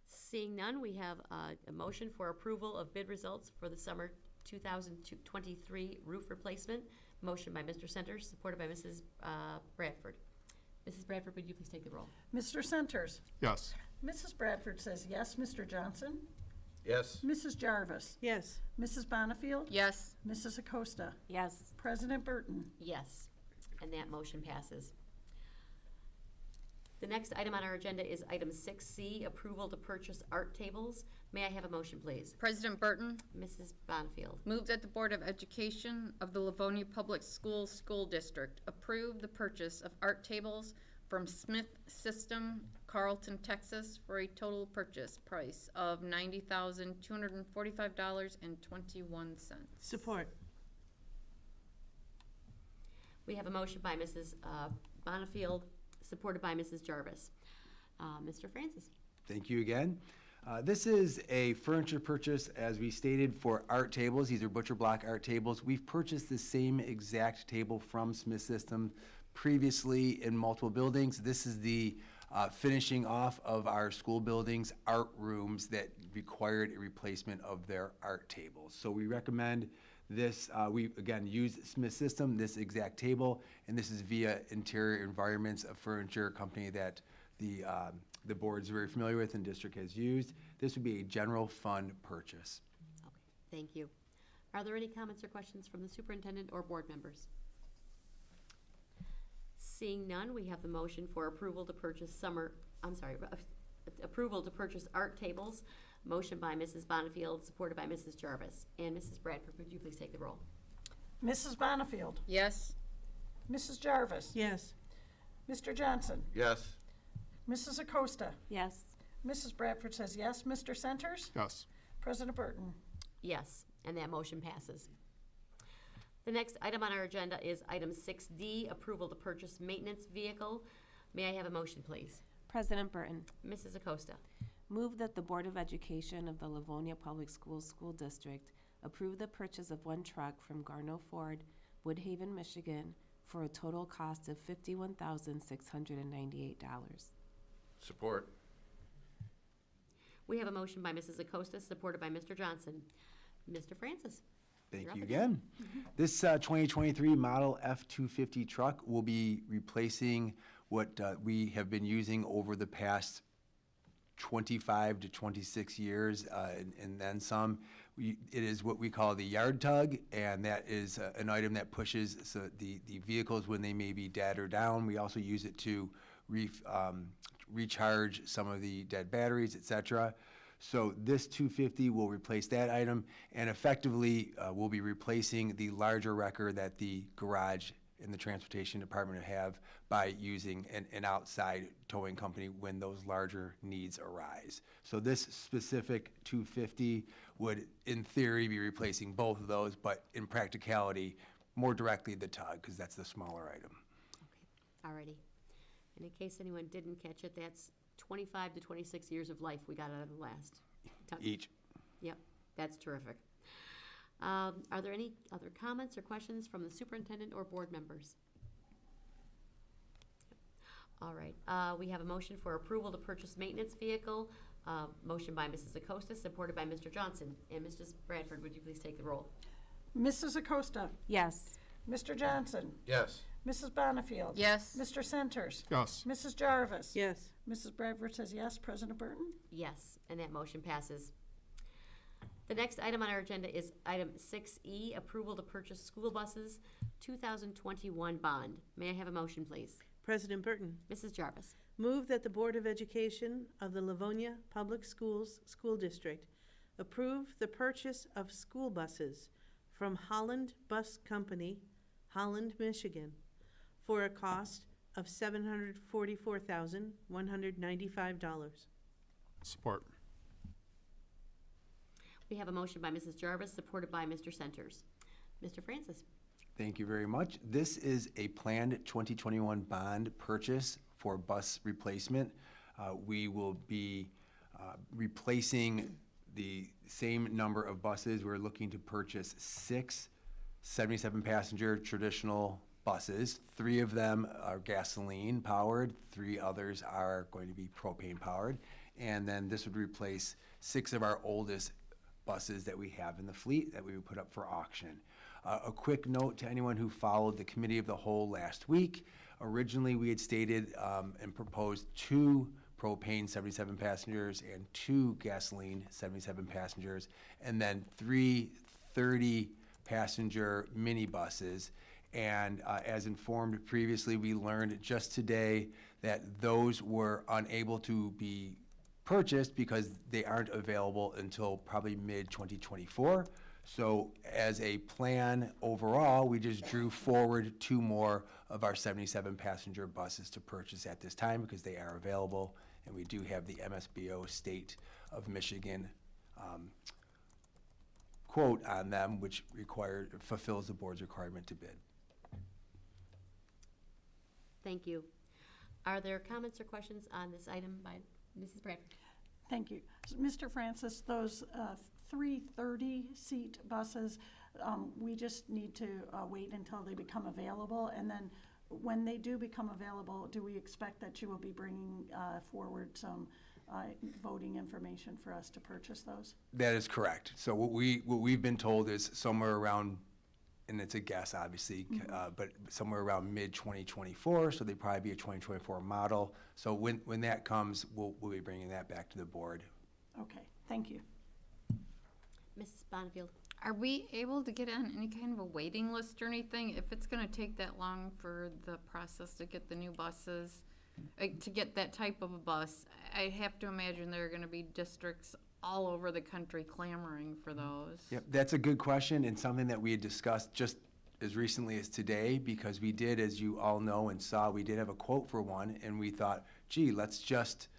Seeing none, we have a motion for approval of bid results for the summer 2023 roof replacement. Motion by Mr. Centers, supported by Mrs. Bradford. Mrs. Bradford, would you please take the roll? Mr. Centers? Yes. Mrs. Bradford says yes. Mr. Johnson? Yes. Mrs. Jarvis? Yes. Mrs. Bonifield? Yes. Mrs. Acosta? Yes. President Burton? Yes, and that motion passes. The next item on our agenda is item 6C, approval to purchase art tables. May I have a motion, please? President Burton, Mrs. Bonnefield. move that the Board of Education of the Livonia Public Schools School District approve the purchase of art tables from Smith System, Carlton, Texas, for a total purchase price of $90,245.21. Support. We have a motion by Mrs. Bonnefield, supported by Mrs. Jarvis. Mr. Francis. Thank you again. This is a furniture purchase, as we stated, for art tables. These are butcher block art tables. We've purchased the same exact table from Smith System previously in multiple buildings. This is the finishing off of our school buildings' art rooms that required a replacement of their art tables. So we recommend this. We, again, use Smith System, this exact table, and this is via Interior Environments, a furniture company that the board's very familiar with and district has used. This would be a general fund purchase. Okay, thank you. Are there any comments or questions from the superintendent or board members? Seeing none, we have the motion for approval to purchase approval to purchase art tables. Motion by Mrs. Bonnefield, supported by Mrs. Jarvis. And Mrs. Bradford, would you please take the roll? Mrs. Bonnefield. Yes. Mrs. Jarvis. Yes. Mr. Johnson. Yes. Mrs. Acosta. Yes. Mrs. Bradford says yes. Mr. Centers? Yes. President Burton. Yes, and that motion passes. The next item on our agenda is item 6D, approval to purchase maintenance vehicle. May I have a motion, please? President Burton, Mrs. Acosta. move that the Board of Education of the Livonia Public Schools School District approve the purchase of one truck from Garno Ford, Woodhaven, Michigan, for a total cost of $51,698. Support. We have a motion by Mrs. Acosta, supported by Mr. Johnson. Mr. Francis. Thank You're you up again. This 2023 model F-250 truck will be replacing what we have been using over the past 25 to 26 years, and then some. It is what we call the yard tug, and that is an item that pushes the vehicles when they may be dead or down. We also use it to recharge some of the dead batteries, et cetera. So this 250 will replace that item, and effectively will be replacing the larger wrecker that the garage and the transportation department have by using an outside towing company when those larger needs arise. So this specific 250 would, in theory, be replacing both of those, but in practicality, more directly the tug, because that's the smaller item. Okay, alrighty. And in case anyone didn't catch it, that's 25 to 26 years of life we got out of the last tug. Each. Yep, that's terrific. Are there any other comments or questions from the superintendent or board members? All right, we have a motion for approval to purchase maintenance vehicle. Motion by Mrs. Acosta, supported by Mr. Johnson. And Mrs. Bradford, would you please take the roll? Mrs. Acosta. Yes. Mr. Johnson. Yes. Mrs. Bonnefield. Yes. Mr. Centers. Yes. Mrs. Jarvis. Yes. Mrs. Bradford says yes. President Burton. Yes, and that motion passes. The next item on our agenda is item 6E, approval to purchase school buses, 2021 bond. May I have a motion, please? President Burton, Mrs. Jarvis. move that the Board of Education of the Livonia Public Schools School District approve the purchase of school buses from Holland Bus Company, Holland, Michigan, for a cost of $744,195. Support. We have a motion by Mrs. Jarvis, supported by Mr. Centers. Mr. Francis. Thank you very much. This is a planned 2021 bond purchase for bus replacement. We will be replacing the same number of buses. We're looking to purchase 6 77-passenger traditional buses. 3 of them are gasoline powered, 3 others are going to be propane powered. And then this would replace 6 of our oldest buses that we have in the fleet that we would put up for auction. A quick note to anyone who followed the committee of the whole last week. Originally, we had stated and proposed 2 propane 77 passengers and 2 gasoline 77 passengers, and then 3 30-passenger minibuses. And as informed previously, we learned just today that those were unable to be purchased because they aren't available until probably mid-2024. So as a plan overall, we just drew forward 2 more of our 77 passenger buses to purchase at this time because they are available, and we do have the MSBO State of Michigan quote on them, which fulfills the board's requirement to bid. Thank you. Are there comments or questions on this item by Mrs. Bradford? Thank you. Mr. Francis, those 330-seat buses, we just need to wait until they become available, and then when they do become available, do we expect that you will be bringing forward some voting information for us to purchase those? That is correct. So what we've been told is somewhere around, and it's a guess obviously, but somewhere around mid-2024, so they'd probably be a 2024 model. So when that comes, we'll be bringing that back to the board. Okay, thank you. Mrs. Bonnefield? Are we able to get on any kind of a waiting list or anything? If it's gonna take that long for the process to get the new buses, to get that type of a bus, I have to imagine there are gonna be districts all over the country clamoring for those. Yep, that's a good question and something that we had discussed just as recently as today, because we did, as you all know and saw, we did have a quote for one, and we thought, gee, let's just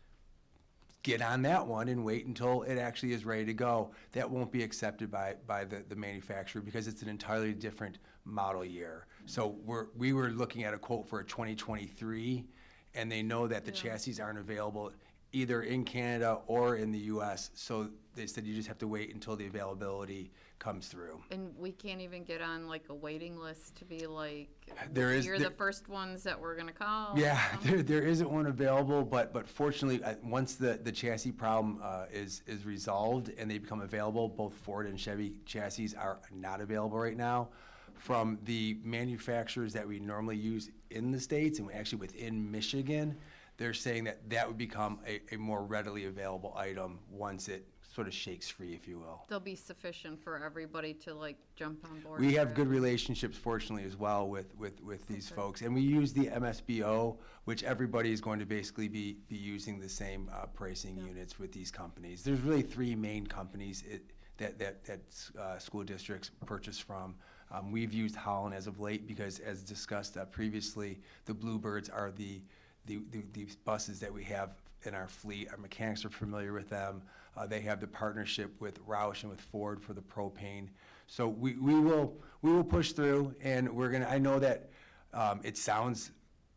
get on that one and wait until it actually is ready to go. That won't be accepted by the manufacturer because it's an entirely different model year. So we were looking at a quote for a 2023, and they know that the chassis aren't available either in Canada or in the US. So they said you just have to wait until the availability comes through. And we can't even get on like a waiting list to be like, You're the first ones that we're gonna call. Yeah, there isn't one available, but fortunately, once the chassis problem is resolved and they become available, both Ford and Chevy chassis are not available right now. From the manufacturers that we normally use in the States and actually within Michigan, they're saying that would become a more readily available item once it sort of shakes free, if you will. They'll be sufficient for everybody to like jump on board. We have good relationships, fortunately, as well with these folks. And we use the MSBO, which everybody is going to basically be using the same pricing units with these companies. There's really 3 main companies that school districts purchase from. We've used Holland as of late because, as discussed previously, the Bluebirds are the buses that we have in our fleet. Our mechanics are familiar with them. They have the partnership with Roush and with Ford for the propane. So we will push through, and I know that it sounds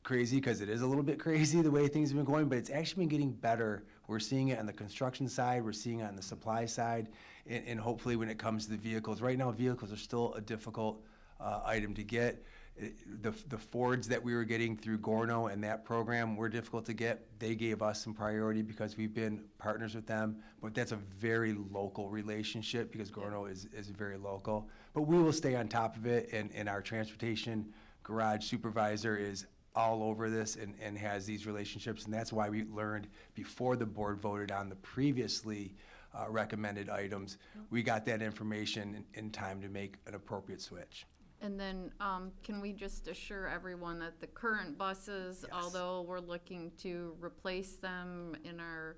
crazy because it is a little bit crazy the way things have been going, but it's actually been getting better. We're seeing it on the construction side, we're seeing it on the supply side, and hopefully when it comes to the vehicles. Right now, vehicles are still a difficult item to get. The Fords that we were getting through Gorno and that program were difficult to get. They gave us some priority because we've been partners with them, but that's a very local relationship because Gorno is very local. But we will stay on top of it, and our transportation garage supervisor is all over this and has these relationships, and that's why we learned before the board voted on the previously recommended items, we got that information in time to make an appropriate switch. And then, can we just assure everyone that the current buses, although we're looking to replace them in our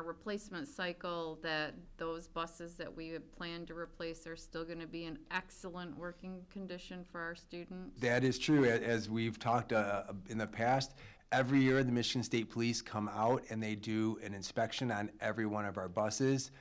replacement cycle, that those buses that we had planned to replace are still gonna be in excellent working condition for our students? That is true. As we've talked in the past, every year the Michigan State Police come out and they do an inspection on every one of our buses.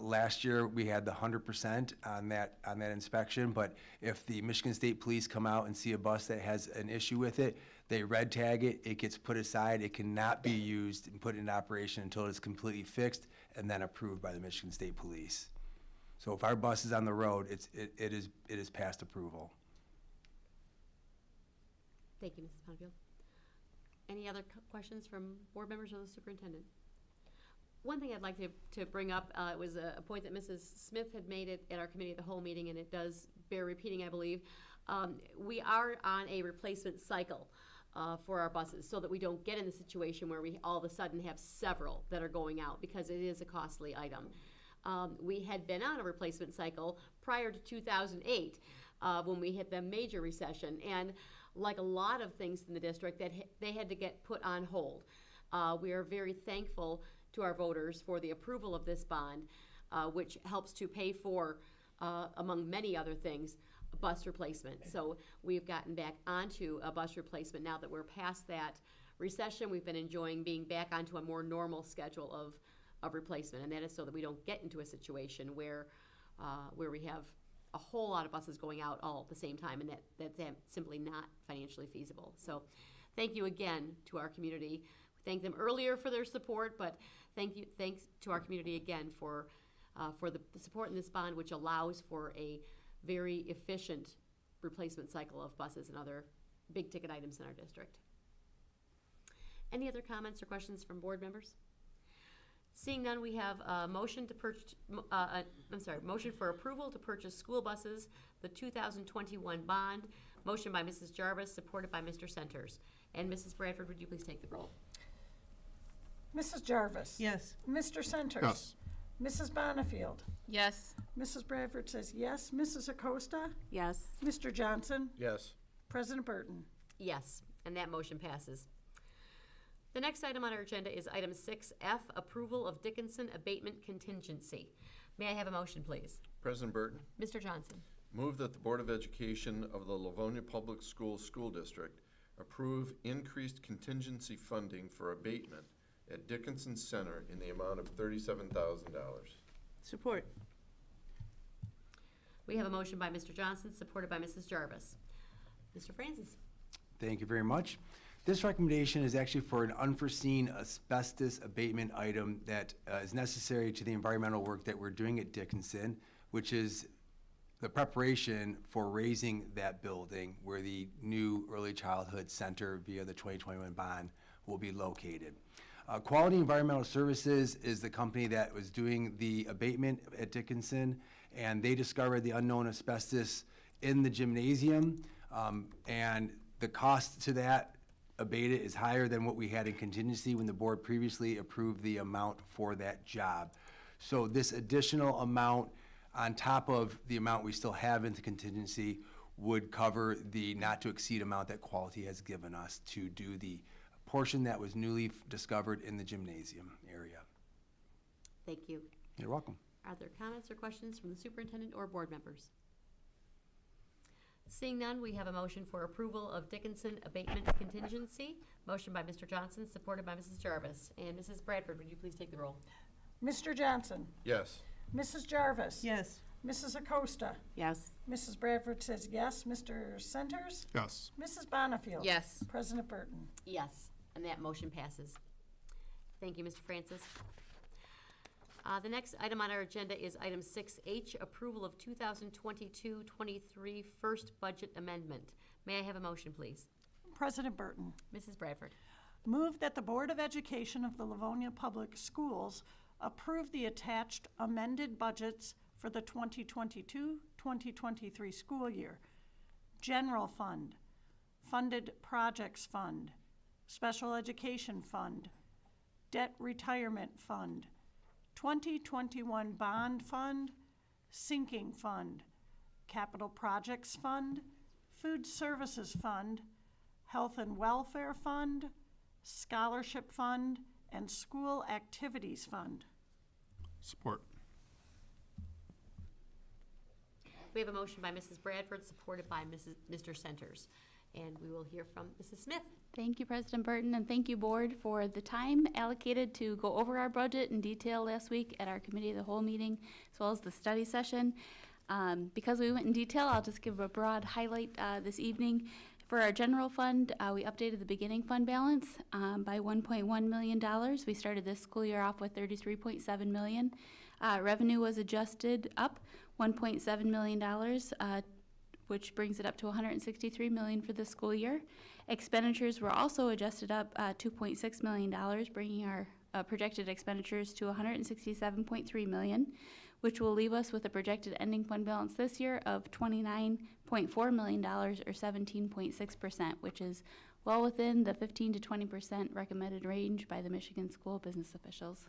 Last year, we had the 100% on that inspection, but if the Michigan State Police come out and see a bus that has an issue with it, they red tag it, it gets put aside, it cannot be used and put into operation until it's completely fixed and then approved by the Michigan State Police. So if our bus is on the road, it is past approval. Thank you, Mrs. Bonnefield. Any other questions from board members or the superintendent? One thing I'd like to bring up, it was a point that Mrs. Smith had made it at our committee of the whole meeting, and it does bear repeating, I believe. We are on a replacement cycle for our buses so that we don't get in the situation where we all of a sudden have several that are going out because it is a costly item. We had been on a replacement cycle prior to 2008. when we hit the major recession. And like a lot of things in the district, they had to get put on hold. We are very thankful to our voters for the approval of this bond, which helps to pay for, among many other things, a bus replacement. So we've gotten back onto a bus replacement now that we're past that recession. We've been enjoying being back onto a more normal schedule of replacement, and that is so that we don't get into a situation where we have a whole lot of buses going out all at the same time, and that's simply not financially feasible. So thank you again to our community. We thanked them earlier for their support, but thanks to our community again for the support in this bond, which allows for a very efficient replacement cycle of buses and other big ticket items in our district. Any other comments or questions from board members? Seeing none, we have a motion to purchase, motion for approval to purchase school buses, the 2021 bond. Motion by Mrs. Jarvis, supported by Mr. Centers. And Mrs. Bradford, would you please take the roll? Mrs. Jarvis. Yes. Mr. Centers. Yes. Mrs. Bonnefield. Yes. Mrs. Bradford says yes. Mrs. Acosta. Yes. Mr. Johnson. Yes. President Burton. Yes, and that motion passes. The next item on our agenda is item 6F, approval of Dickinson abatement contingency. May I have a motion, please? President Burton, Mr. Johnson. move that the Board of Education of the Livonia Public Schools School District approve increased contingency funding for abatement at Dickinson Center in the amount of $37,000. Support. We have a motion by Mr. Johnson, supported by Mrs. Jarvis. Mr. Francis. Thank you very much. This recommendation is actually for an unforeseen asbestos abatement item that is necessary to the environmental work that we're doing at Dickinson, which is the preparation for raising that building where the new early childhood center via the 2021 bond will be located. Quality Environmental Services is the company that was doing the abatement at Dickinson, and they discovered the unknown asbestos in the gymnasium, and the cost to that abated is higher than what we had in contingency when the board previously approved the amount for that job. So this additional amount on top of the amount we still have into contingency would cover the not to exceed amount that Quality has given us to do the portion that was newly discovered in the gymnasium area. Thank you. You're welcome. Are there comments or questions from the superintendent or board members? Seeing none, we have a motion for approval of Dickinson abatement contingency. Motion by Mr. Johnson, supported by Mrs. Jarvis. And Mrs. Bradford, would you please take the roll? Mr. Johnson. Yes. Mrs. Jarvis. Yes. Mrs. Acosta. Yes. Mrs. Bradford says yes. Mr. Centers. Yes. Mrs. Bonnefield. Yes. President Burton. Yes, and that motion passes. Thank you, Mr. Francis. The next item on our agenda is item 6H, approval of 2022-23 first budget amendment. May I have a motion, please? President Burton. Mrs. Bradford. Move that the Board of Education of the Livonia Public Schools approve the attached amended budgets for the 2022-2023 school year. General Fund, Funded Projects Fund, Special Education Fund, Debt Retirement Fund, 2021 Bond Fund, Sinking Fund, Capital Projects Fund, Food Services Fund, Health and Welfare Fund, Scholarship Fund, and School Activities Fund. Support. We have a motion by Mrs. Bradford, supported by Mr. Centers. And we will hear from Mrs. Smith. Thank you, President Burton, and thank you, Board, for the time allocated to go over our budget in detail last week at our Committee of the Whole meeting, as well as the study session. Because we went in detail, I'll just give a broad highlight this evening. For our general fund, we updated the beginning fund balance by $1.1 million. We started this school year off with $33.7 million. Revenue was adjusted up $1.7 million, which brings it up to $163 million for this school year. Expenditures were also adjusted up $2.6 million, bringing our projected expenditures to $167.3 million, which will leave us with a projected ending fund balance this year of $29.4 million, or 17.6%, which is well within the 15 to 20% recommended range by the Michigan School Business officials.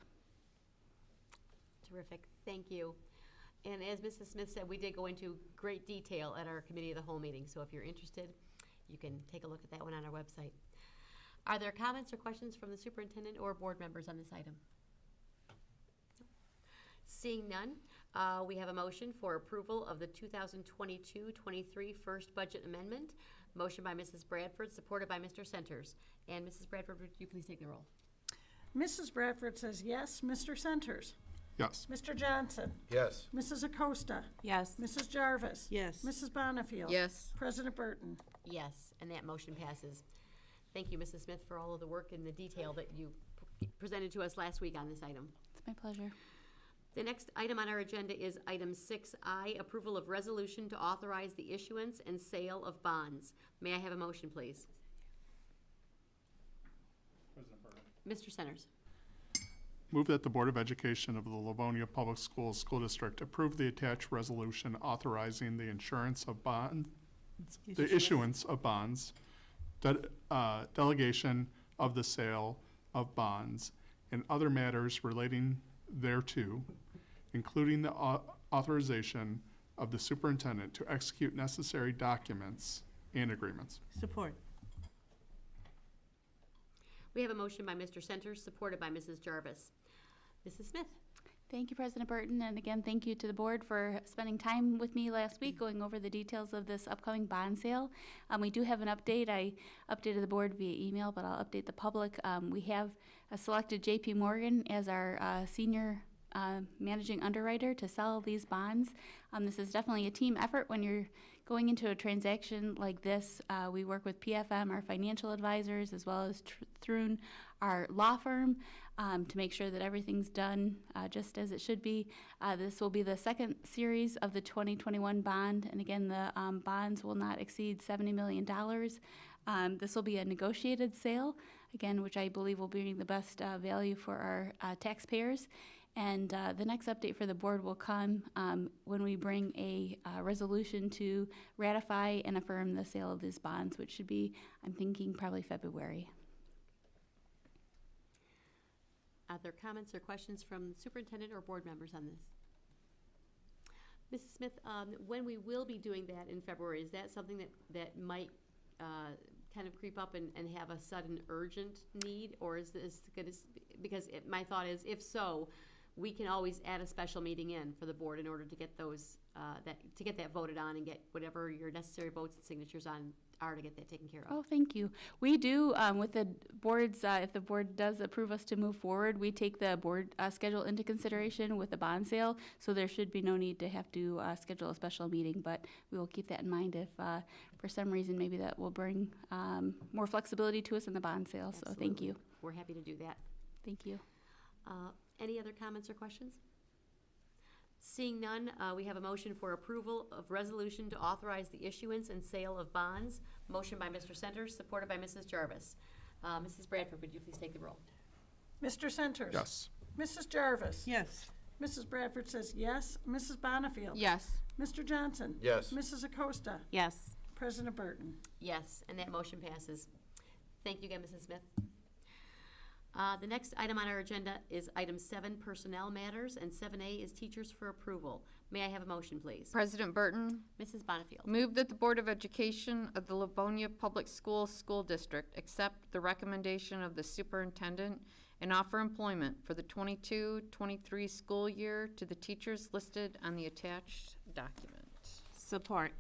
Terrific. Thank you. And as Mrs. Smith said, we did go into great detail at our committee of the whole meeting, so if you're interested, you can take a look at that one on our website. Are there comments or questions from the superintendent or board members on this item? Seeing none, we have a motion for approval of the 2022-23 first budget amendment. Motion by Mrs. Bradford, supported by Mr. Centers. And Mrs. Bradford, would you please take the roll? Mrs. Bradford says yes. Mr. Centers? Yes. Mr. Johnson? Yes. Mrs. Acosta? Yes. Mrs. Jarvis? Yes. Mrs. Bonnefield? Yes. President Burton? Yes, and that motion passes. Thank you, Mrs. Smith, for all of the work and the detail that you presented to us last week on this item. It's my pleasure. The next item on our agenda is item 6I, approval of resolution to authorize the issuance and sale of bonds. May I have a motion, please? President Burton. Mr. Centers. Move that the Board of Education of the Livonia Public Schools School District approve the attached resolution authorizing the insurance of bonds, the issuance of bonds, delegation of the sale of bonds, and other matters relating thereto, including the authorization of the superintendent to execute necessary documents and agreements. Support. We have a motion by Mr. Centers, supported by Mrs. Jarvis. Mrs. Smith. Thank you, President Burton, and again, thank you to the board for spending time with me last week going over the details of this upcoming bond sale. We do have an update. I updated the board via email, but I'll update the public. We have selected J.P. Morgan as our senior managing underwriter to sell these bonds. This is definitely a team effort when you're going into a transaction like this. We work with PFM, our financial advisors, as well as Thrun, our law firm, to make sure that everything's done just as it should be. This will be the second series of the 2021 bond, and again, the bonds will not exceed $70 million. This will be a negotiated sale, again, which I believe will bring the best value for our taxpayers. And the next update for the board will come when we bring a resolution to ratify and affirm the sale of these bonds, which should be, I'm thinking, probably February. Are there comments or questions from the superintendent or board members on this? Mrs. Smith, when we will be doing that in February, is that something that might kind of creep up and have a sudden urgent need? Or is this going to, because my thought is, if so, we can always add a special meeting in for the board in order to get those, to get that voted on and get whatever your necessary votes and signatures on are to get that taken care of. Oh, thank you. We do, with the boards, if the board does approve us to move forward, we take the board schedule into consideration with the bond sale, so there should be no need to have to schedule a special meeting, but we will keep that in mind if for some reason maybe that will bring more flexibility to us in the bond sale, so thank you. We're happy to do that. Thank you. Any other comments or questions? Seeing none, we have a motion for approval of resolution to authorize the issuance and sale of bonds. Motion by Mr. Centers, supported by Mrs. Jarvis. Mrs. Bradford, would you please take the roll? Mr. Centers? Yes. Mrs. Jarvis? Yes. Mrs. Bradford says yes. Mrs. Bonnefield? Yes. Mr. Johnson? Yes. Mrs. Acosta? Yes. President Burton? Yes, and that motion passes. Thank you again, Mrs. Smith. The next item on our agenda is item 7, personnel matters, and 7A is teachers for approval. May I have a motion, please? President Burton, Mrs. Bonnefield. move that the Board of Education of the Livonia Public Schools School District accept the recommendation of the superintendent and offer employment for the 22-23 school year to the teachers listed on the attached document. Support.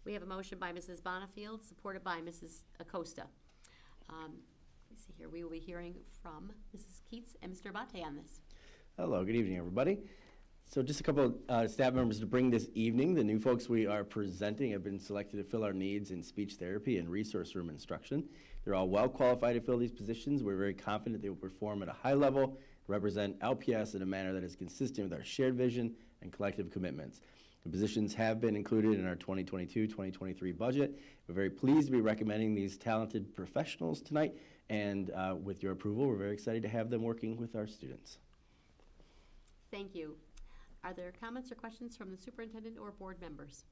We have a motion by Mrs. Bonnefield, supported by Mrs. Acosta. Let me see here. We will be hearing from Mrs. Keats and Mr. Abate on this. Hello, good evening, everybody. So just a couple of staff members to bring this evening. The new folks we are presenting have been selected to fill our needs in speech therapy and resource room instruction. They're all well qualified to fill these positions. We're very confident they will perform at a high level, represent LPS in a manner that is consistent with our shared vision and collective commitments. The positions have been included in our 2022-2023 budget. We're very pleased to be recommending these talented professionals tonight, and with your approval, we're very excited to have them working with our students. Thank you. Are there comments or questions from the superintendent or board members?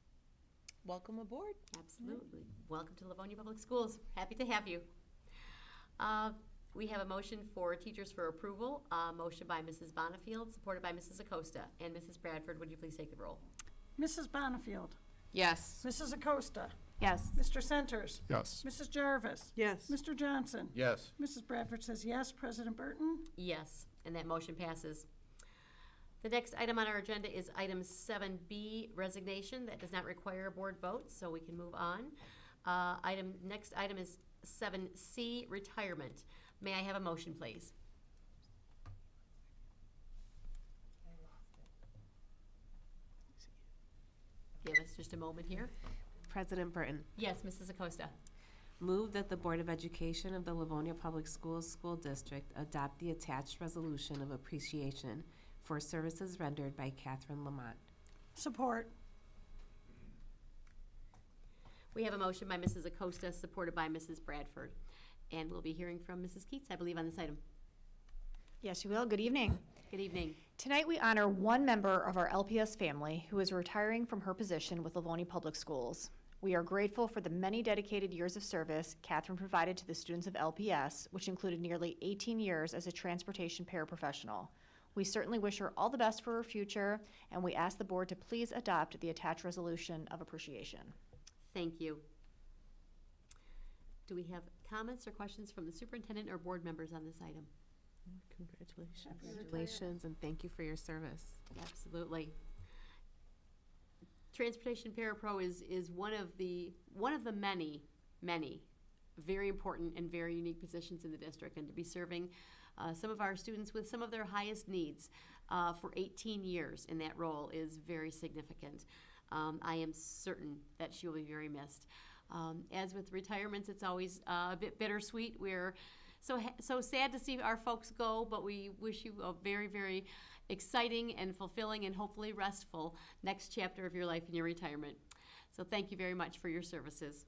Welcome aboard. Absolutely. Welcome to Livonia Public Schools. Happy to have you. We have a motion for teachers for approval, motion by Mrs. Bonnefield, supported by Mrs. Acosta. And Mrs. Bradford, would you please take the roll? Mrs. Bonnefield. Yes. Mrs. Acosta. Yes. Mr. Centers. Yes. Mrs. Jarvis. Yes. Mr. Johnson. Yes. Mrs. Bradford says yes. President Burton. Yes, and that motion passes. The next item on our agenda is item 7B, resignation. That does not require a board vote, so we can move on. Next item is 7C, retirement. May I have a motion, please? Give us just a moment here. President Burton. Yes, Mrs. Acosta. Move that the Board of Education of the Livonia Public Schools School District adopt the attached resolution of appreciation for services rendered by Catherine Lamont. Support. We have a motion by Mrs. Acosta, supported by Mrs. Bradford. And we'll be hearing from Mrs. Keats, I believe, on this item. Yes, you will. Good evening. Good evening. Tonight, we honor one member of our LPS family who is retiring from her position with Livonia Public Schools. We are grateful for the many dedicated years of service Catherine provided to the students of LPS, which included nearly 18 years as a transportation paraprofessional. We certainly wish her all the best for her future, and we ask the board to please adopt the attached resolution of appreciation. Thank you. Do we have comments or questions from the superintendent or board members on this item? Congratulations. Congratulations, and thank you for your service. Absolutely. Transportation Parapro is one of the many very important and very unique positions in the district, and to be serving some of our students with some of their highest needs for 18 years in that role is very significant. I am certain that she will be very missed. As with retirements, it's always a bit bittersweet. We're so sad to see our folks go, but we wish you a very, very exciting and fulfilling and hopefully restful next chapter of your life in your retirement. So thank you very much for your services.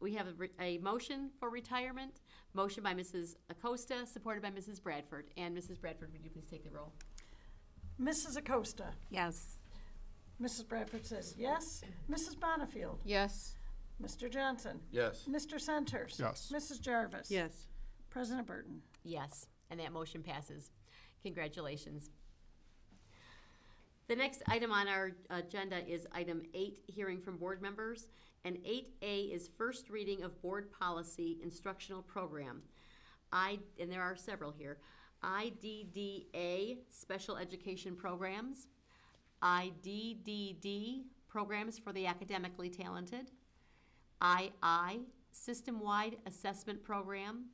We have a motion for retirement. Motion by Mrs. Acosta, supported by Mrs. Bradford. And Mrs. Bradford, would you please take the roll? Mrs. Acosta. Yes. Mrs. Bradford says yes. Mrs. Bonnefield. Yes. Mr. Johnson. Yes. Mr. Centers. Yes. Mrs. Jarvis. Yes. President Burton. Yes, and that motion passes. Congratulations. The next item on our agenda is item 8, hearing from board members. And 8A is first reading of board policy instructional program. And there are several here. IDDA, special education programs. IDDD, programs for the academically talented. II, system-wide assessment program.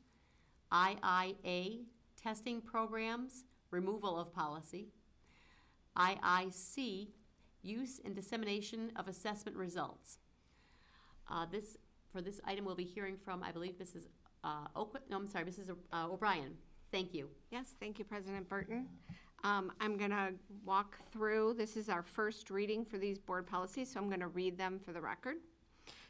IIA, testing programs, removal of policy. IIC, use and dissemination of assessment results. For this item, we'll be hearing from, I believe, Mrs. Mrs. O'Brien. Thank you. Yes, thank you, President Burton. I'm going to walk through, this is our first reading for these board policies, so I'm going to read them for the record.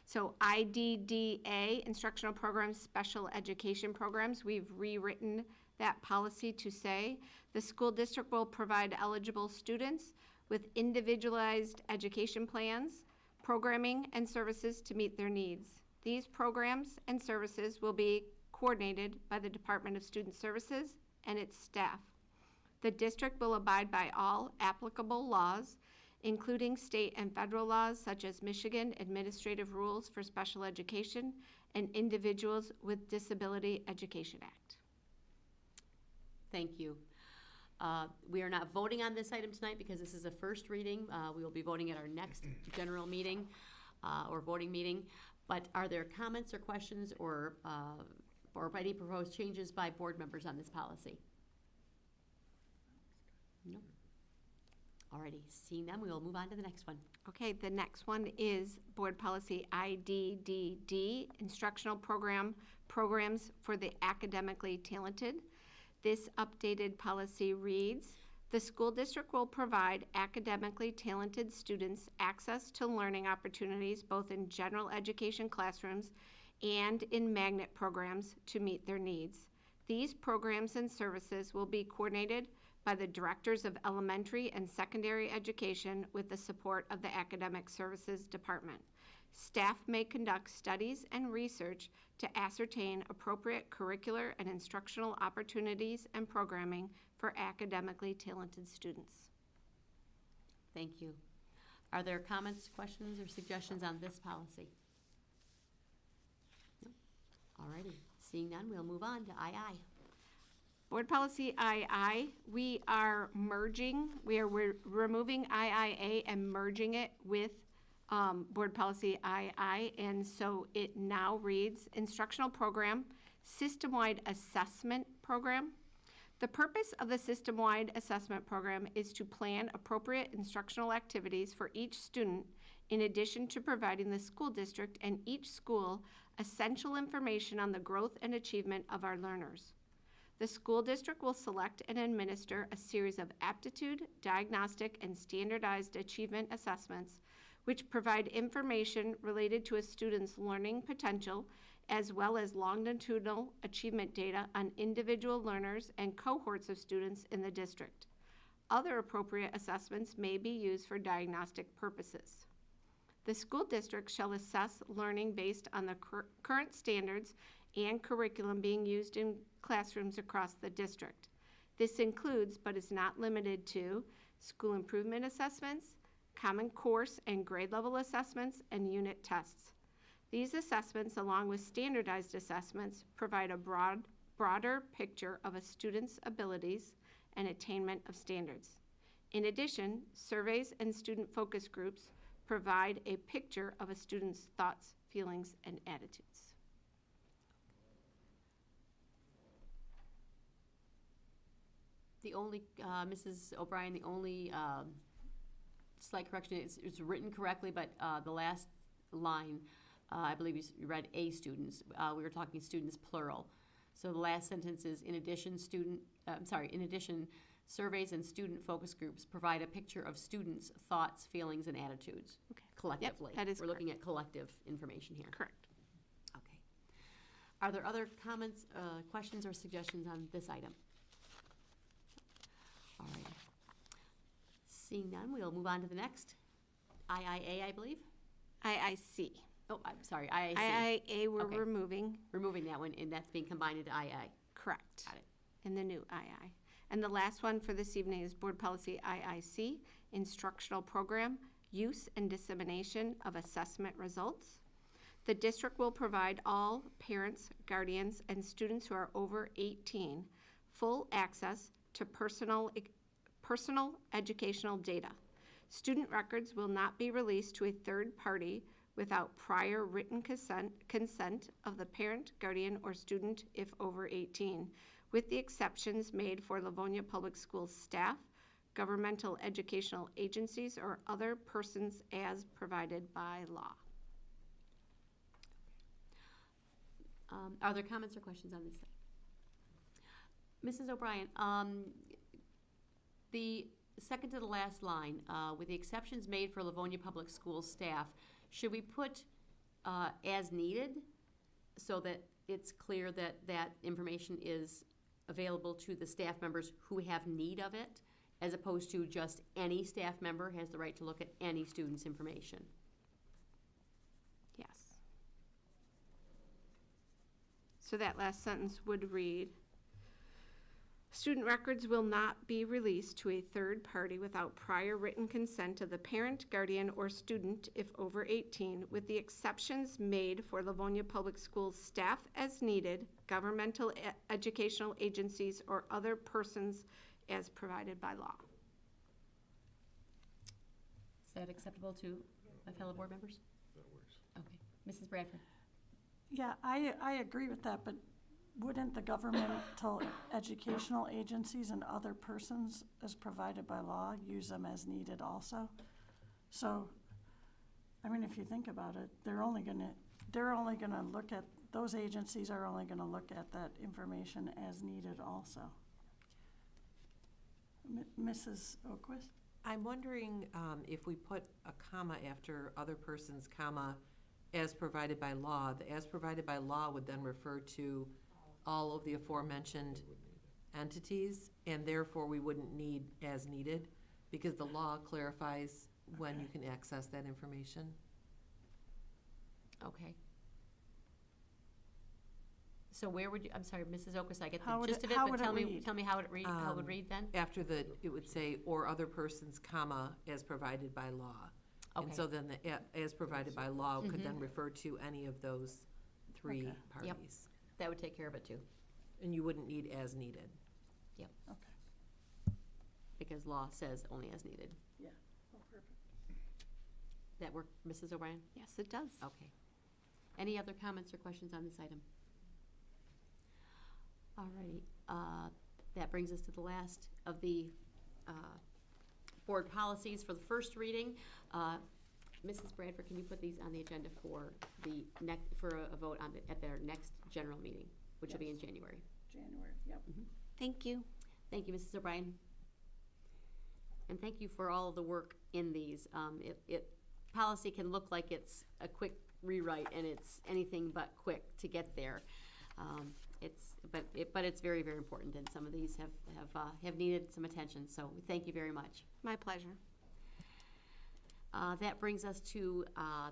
So IDDA, Instructional Programs, Special Education Programs, we've rewritten that policy to say the school district will provide eligible students with individualized education plans, programming, and services to meet their needs. These programs and services will be coordinated by the Department of Student Services and its staff. The district will abide by all applicable laws, including state and federal laws such as Michigan Administrative Rules for Special Education and Individuals with Disability Education Act. Thank you. We are not voting on this item tonight because this is a first reading. We will be voting at our next general meeting or voting meeting. But are there comments or questions or any proposed changes by board members on this policy? No. Alrighty, seeing them, we will move on to the next one. Okay, the next one is Board Policy IDDD, Instructional Programs for the Academically Talented. This updated policy reads, the school district will provide academically talented students access to learning opportunities both in general education classrooms and in magnet programs to meet their needs. These programs and services will be coordinated by the directors of elementary and secondary education with the support of the Academic Services Department. Staff may conduct studies and research to ascertain appropriate curricular and instructional opportunities and programming for academically talented students. Thank you. Are there comments, questions, or suggestions on this policy? No? Alrighty, seeing none, we'll move on to II. Board Policy II, we are removing IIA and merging it with Board Policy II, and so it now reads Instructional Program, System-Wide Assessment Program. The purpose of the System-Wide Assessment Program is to plan appropriate instructional activities for each student, in addition to providing the school district and each school essential information on the growth and achievement of our learners. The school district will select and administer a series of aptitude, diagnostic, and standardized achievement assessments, which provide information related to a student's learning potential, as well as longitudinal achievement data on individual learners and cohorts of students in the district. Other appropriate assessments may be used for diagnostic purposes. The school district shall assess learning based on the current standards and curriculum being used in classrooms across the district. This includes, but is not limited to, school improvement assessments, common course and grade level assessments, and unit tests. These assessments, along with standardized assessments, provide a broader picture of a student's abilities and attainment of standards. In addition, surveys and student focus groups provide a picture of a student's thoughts, feelings, and attitudes. The only, Mrs. O'Brien, the only slight correction is it's written correctly, but the last line, I believe you read A students. We were talking students plural. So the last sentence is, in addition, in addition, surveys and student focus groups provide a picture of students' thoughts, feelings, and attitudes collectively. Yep, that is We're looking at collective information here. Correct. Okay. Are there other comments, questions, or suggestions on this item? All right. Seeing none, we'll move on to the next. IIA, I believe? IIC. Oh, I'm sorry, IIC. IIA we're Okay. removing. Removing that one, and that's being combined into II. Correct. Got it. In the new II. And the last one for this evening is Board Policy IIC, Instructional Program, Use and Dissemination of Assessment Results. The district will provide all parents, guardians, and students who are over 18 full access to personal educational data. Student records will not be released to a third party without prior written consent of the parent, guardian, or student if over 18, with the exceptions made for Livonia Public Schools staff, governmental educational agencies, or other persons as provided by law. Are there comments or questions on this? Mrs. O'Brien, the second to the last line, with the exceptions made for Livonia Public Schools staff, should we put as needed so that it's clear that that information is available to the staff members who have need of it, as opposed to just any staff member has the right to look at any student's information? Yes. So that last sentence would read, student records will not be released to a third party without prior written consent of the parent, guardian, or student if over 18, with the exceptions made for Livonia Public Schools staff as needed, governmental educational agencies, or other persons as provided by law. Is that acceptable to my fellow board members? That works. Okay. Mrs. Bradford? Yeah, I agree with that, but wouldn't the governmental educational agencies and other persons as provided by law use them as needed also? So, I mean, if you think about it, they're only gonna look at, those agencies are only gonna look at that information as needed also. Mrs. Oquist? I'm wondering if we put a comma after other persons, comma, as provided by law. The as provided by law would then refer to all of the aforementioned entities, and therefore we wouldn't need as needed, because the law clarifies when you can access that information. Okay. So where would you, I'm sorry, Mrs. Okus, I get How the would gist it- of it, how but would it tell me, read? tell me how it read, how it would read then? After the, it would say, or other persons, comma, as provided by law. And Okay. so then the as provided by law could then refer to any of those three Okay. Yep. parties. That would take care of it too, And you wouldn't need as needed. Okay. because law says only as needed. Yeah. Oh, perfect. That work, Mrs. O'Brien? Yes, it does. Okay. Any other comments or questions on this item? Alrighty, that brings us to the last of the board policies for the first reading. Mrs. Bradford, can you put these on the agenda for the for a vote on at their next general meeting, which will be in January? January, yep. Thank you. Thank you, Mrs. O'Brien. And thank you for all of the work in these. Policy can look like it's a quick rewrite, and it's anything but quick to get there. But it's very, very important, and some of these have needed some attention, so thank you very much. My pleasure. That brings us to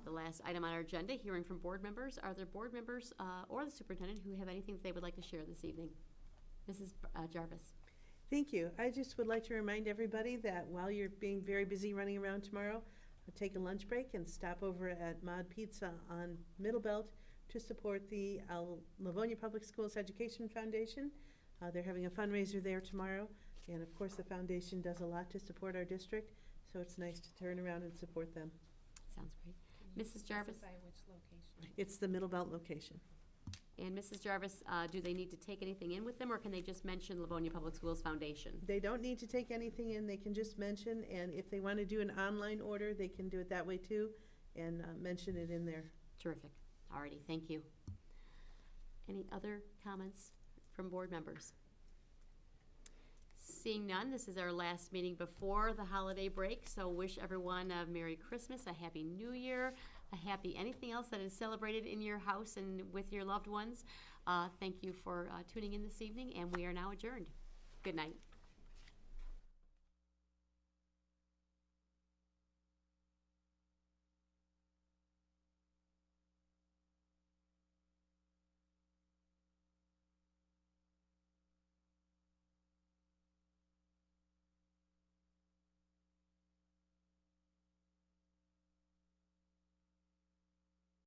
the last item on our agenda, hearing from board members. Are there board members or the superintendent who have anything that they would like to share this evening? Mrs. Jarvis. Thank you. I just would like to remind everybody that while you're being very busy running around tomorrow, take a lunch break and stop over at Mod Pizza on Middle Belt to support the Livonia Public Schools Education Foundation. They're having a fundraiser there tomorrow, and of course the foundation does a lot to support our district, so it's nice to turn around and support them. Sounds great. Mrs. Jarvis? which location? It's the Middle Belt location. And Mrs. Jarvis, do they need to take anything in with them, or can they just mention Livonia Public Schools Foundation? They don't need to take anything in, they can just mention, and if they want to do an online order, they can do it that way too, and mention it in there. Terrific. Alrighty, thank you. Any other comments from board members? Seeing none, this is our last meeting before the holiday break, so wish everyone a Merry Christmas, a Happy New Year, a happy anything else that is celebrated in your house and with your loved ones. Thank you for tuning in this evening, and we are now adjourned. Good night.